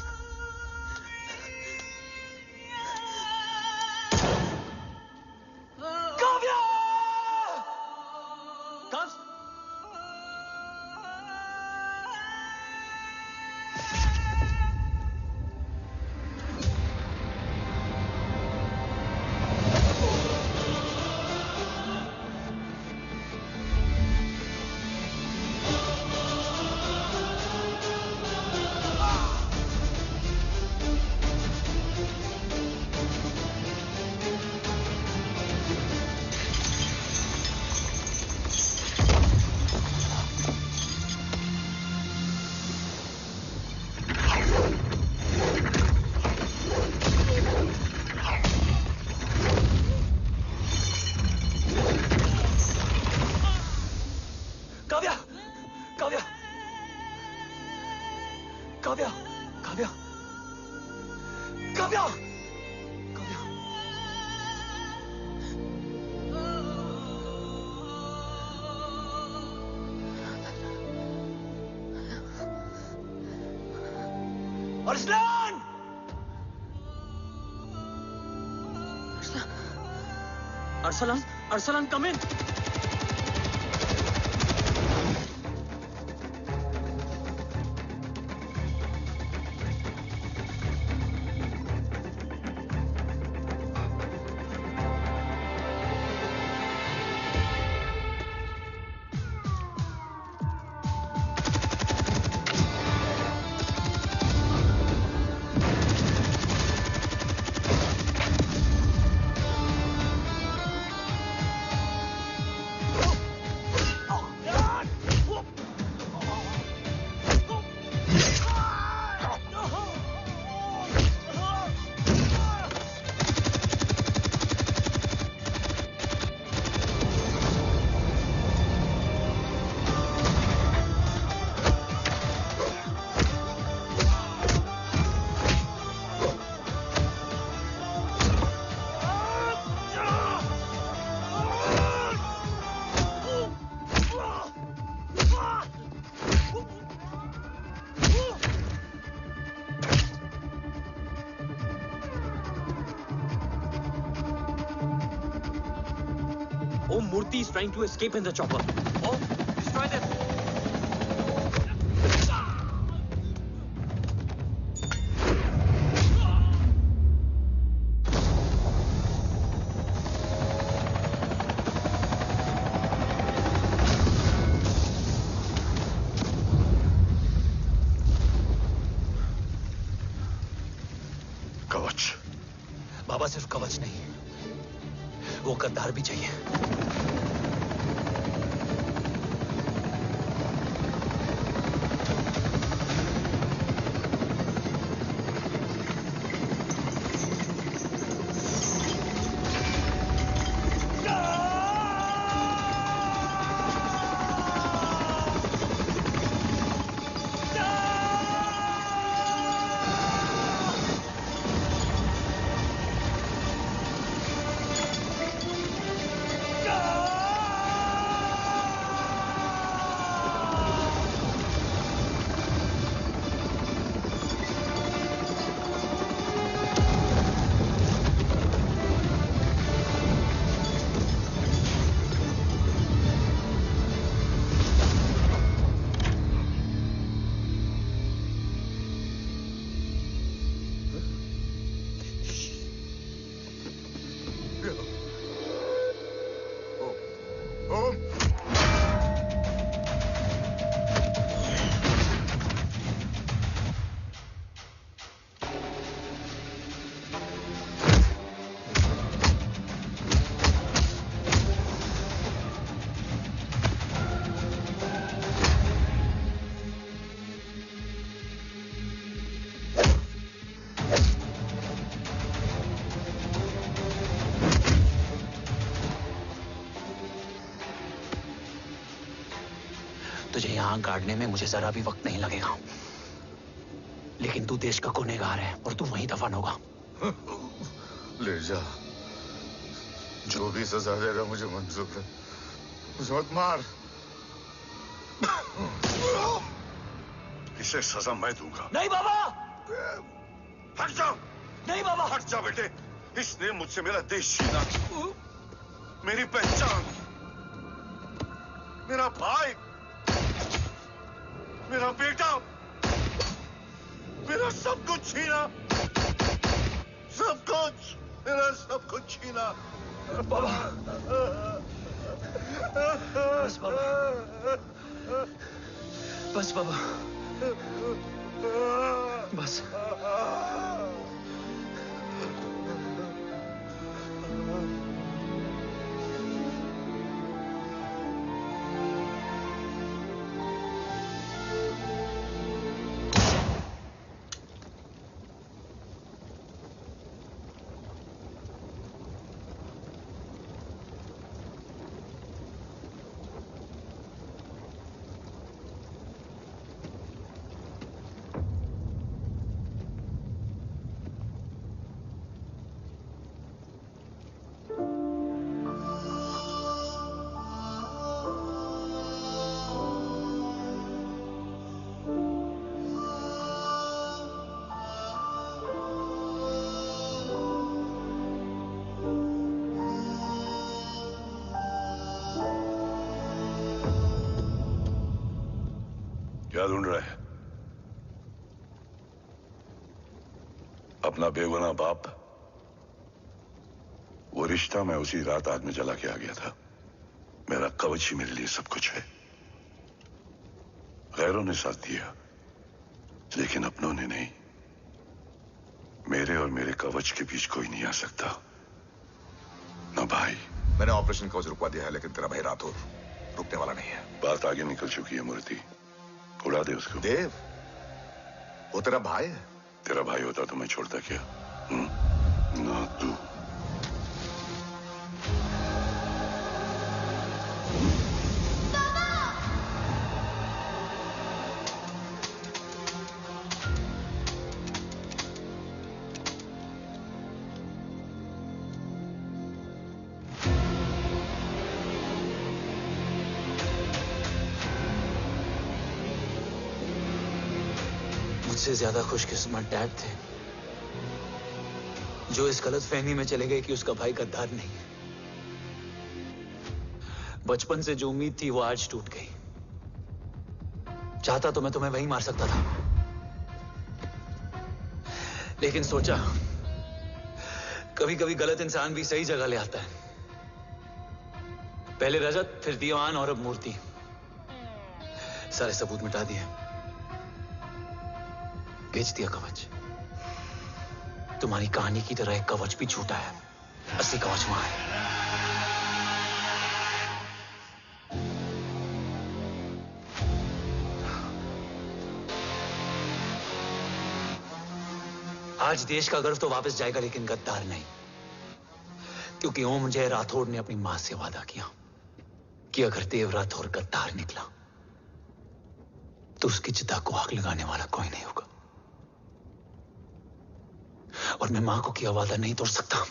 काव्या! कब्ज? Arsalan, Arsalan, come in. Shakti is trying to escape in the chopper. Oh, destroy them. कवच। बाबा सिर्फ कवच नहीं, वो गद्दार भी चाहिए। तुझे यहां गाड़ने में मुझे जरा भी वक्त नहीं लगेगा, लेकिन तू देश का गुनहगार है और तू वहीं दफन होगा। ले जा, जो भी सजा देगा मुझे मंजूर है, मुझे मत मार। इसे सजा मैं दूंगा। नहीं बाबा, हट जाओ। नहीं बाबा, हट जा बेटे। इसने मुझसे मेरा देश छीना, मेरी पहचान, मेरा भाई, मेरा बेटा, मेरा सब कुछ छीना, सब कुछ, मेरा सब कुछ छीना। बाबा, बस बाबा, बस बाबा, बस। क्या ढूंढ रहा है? अपना बेगुनाह बाप। वो रिश्ता मैं उसी रात आग में जला के आ गया था। मेरा कवच ही मेरे लिए सब कुछ है। गैरों ने साथ दिया, लेकिन अपनों ने नहीं। मेरे और मेरे कवच के बीच कोई नहीं आ सकता। ना भाई। मैंने ऑपरेशन कवच रुकवा दिया है, लेकिन तेरा भाई राठौर रुकने वाला नहीं है। बात आगे निकल चुकी है मूर्ति। उड़ा दे उसको। देव, वो तेरा भाई है। तेरा भाई होता तो मैं छोड़ता क्या? ना तू। मुझसे ज्यादा खुशकिस्मत डैड थे, जो इस गलतफहमी में चले गए कि उसका भाई गद्दार नहीं है। बचपन से जो उम्मीद थी वो आज टूट गई। चाहता तो मैं तुम्हें वहीं मार सकता था, लेकिन सोचा कभी कभी गलत इंसान भी सही जगह ले आता है। पहले रजत, फिर दीवान और अब मूर्ति। सारे सबूत मिटा दिए, बेच दिया कवच। तुम्हारी कहानी की तरह एक कवच भी झूठा है, असली कवच वहां है। आज देश का गर्व तो वापस जाएगा, लेकिन गद्दार नहीं, क्योंकि ओम जय राठौड़ ने अपनी मां से वादा किया कि अगर देव राठौड़ गद्दार निकला तो उसकी चिता को आग लगाने वाला कोई नहीं होगा। और मैं मां को किया वादा नहीं तोड़ सकता।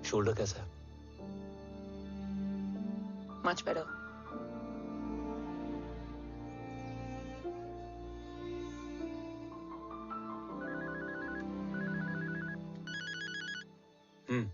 शोल्डर कैसा है? Much better. हम्म।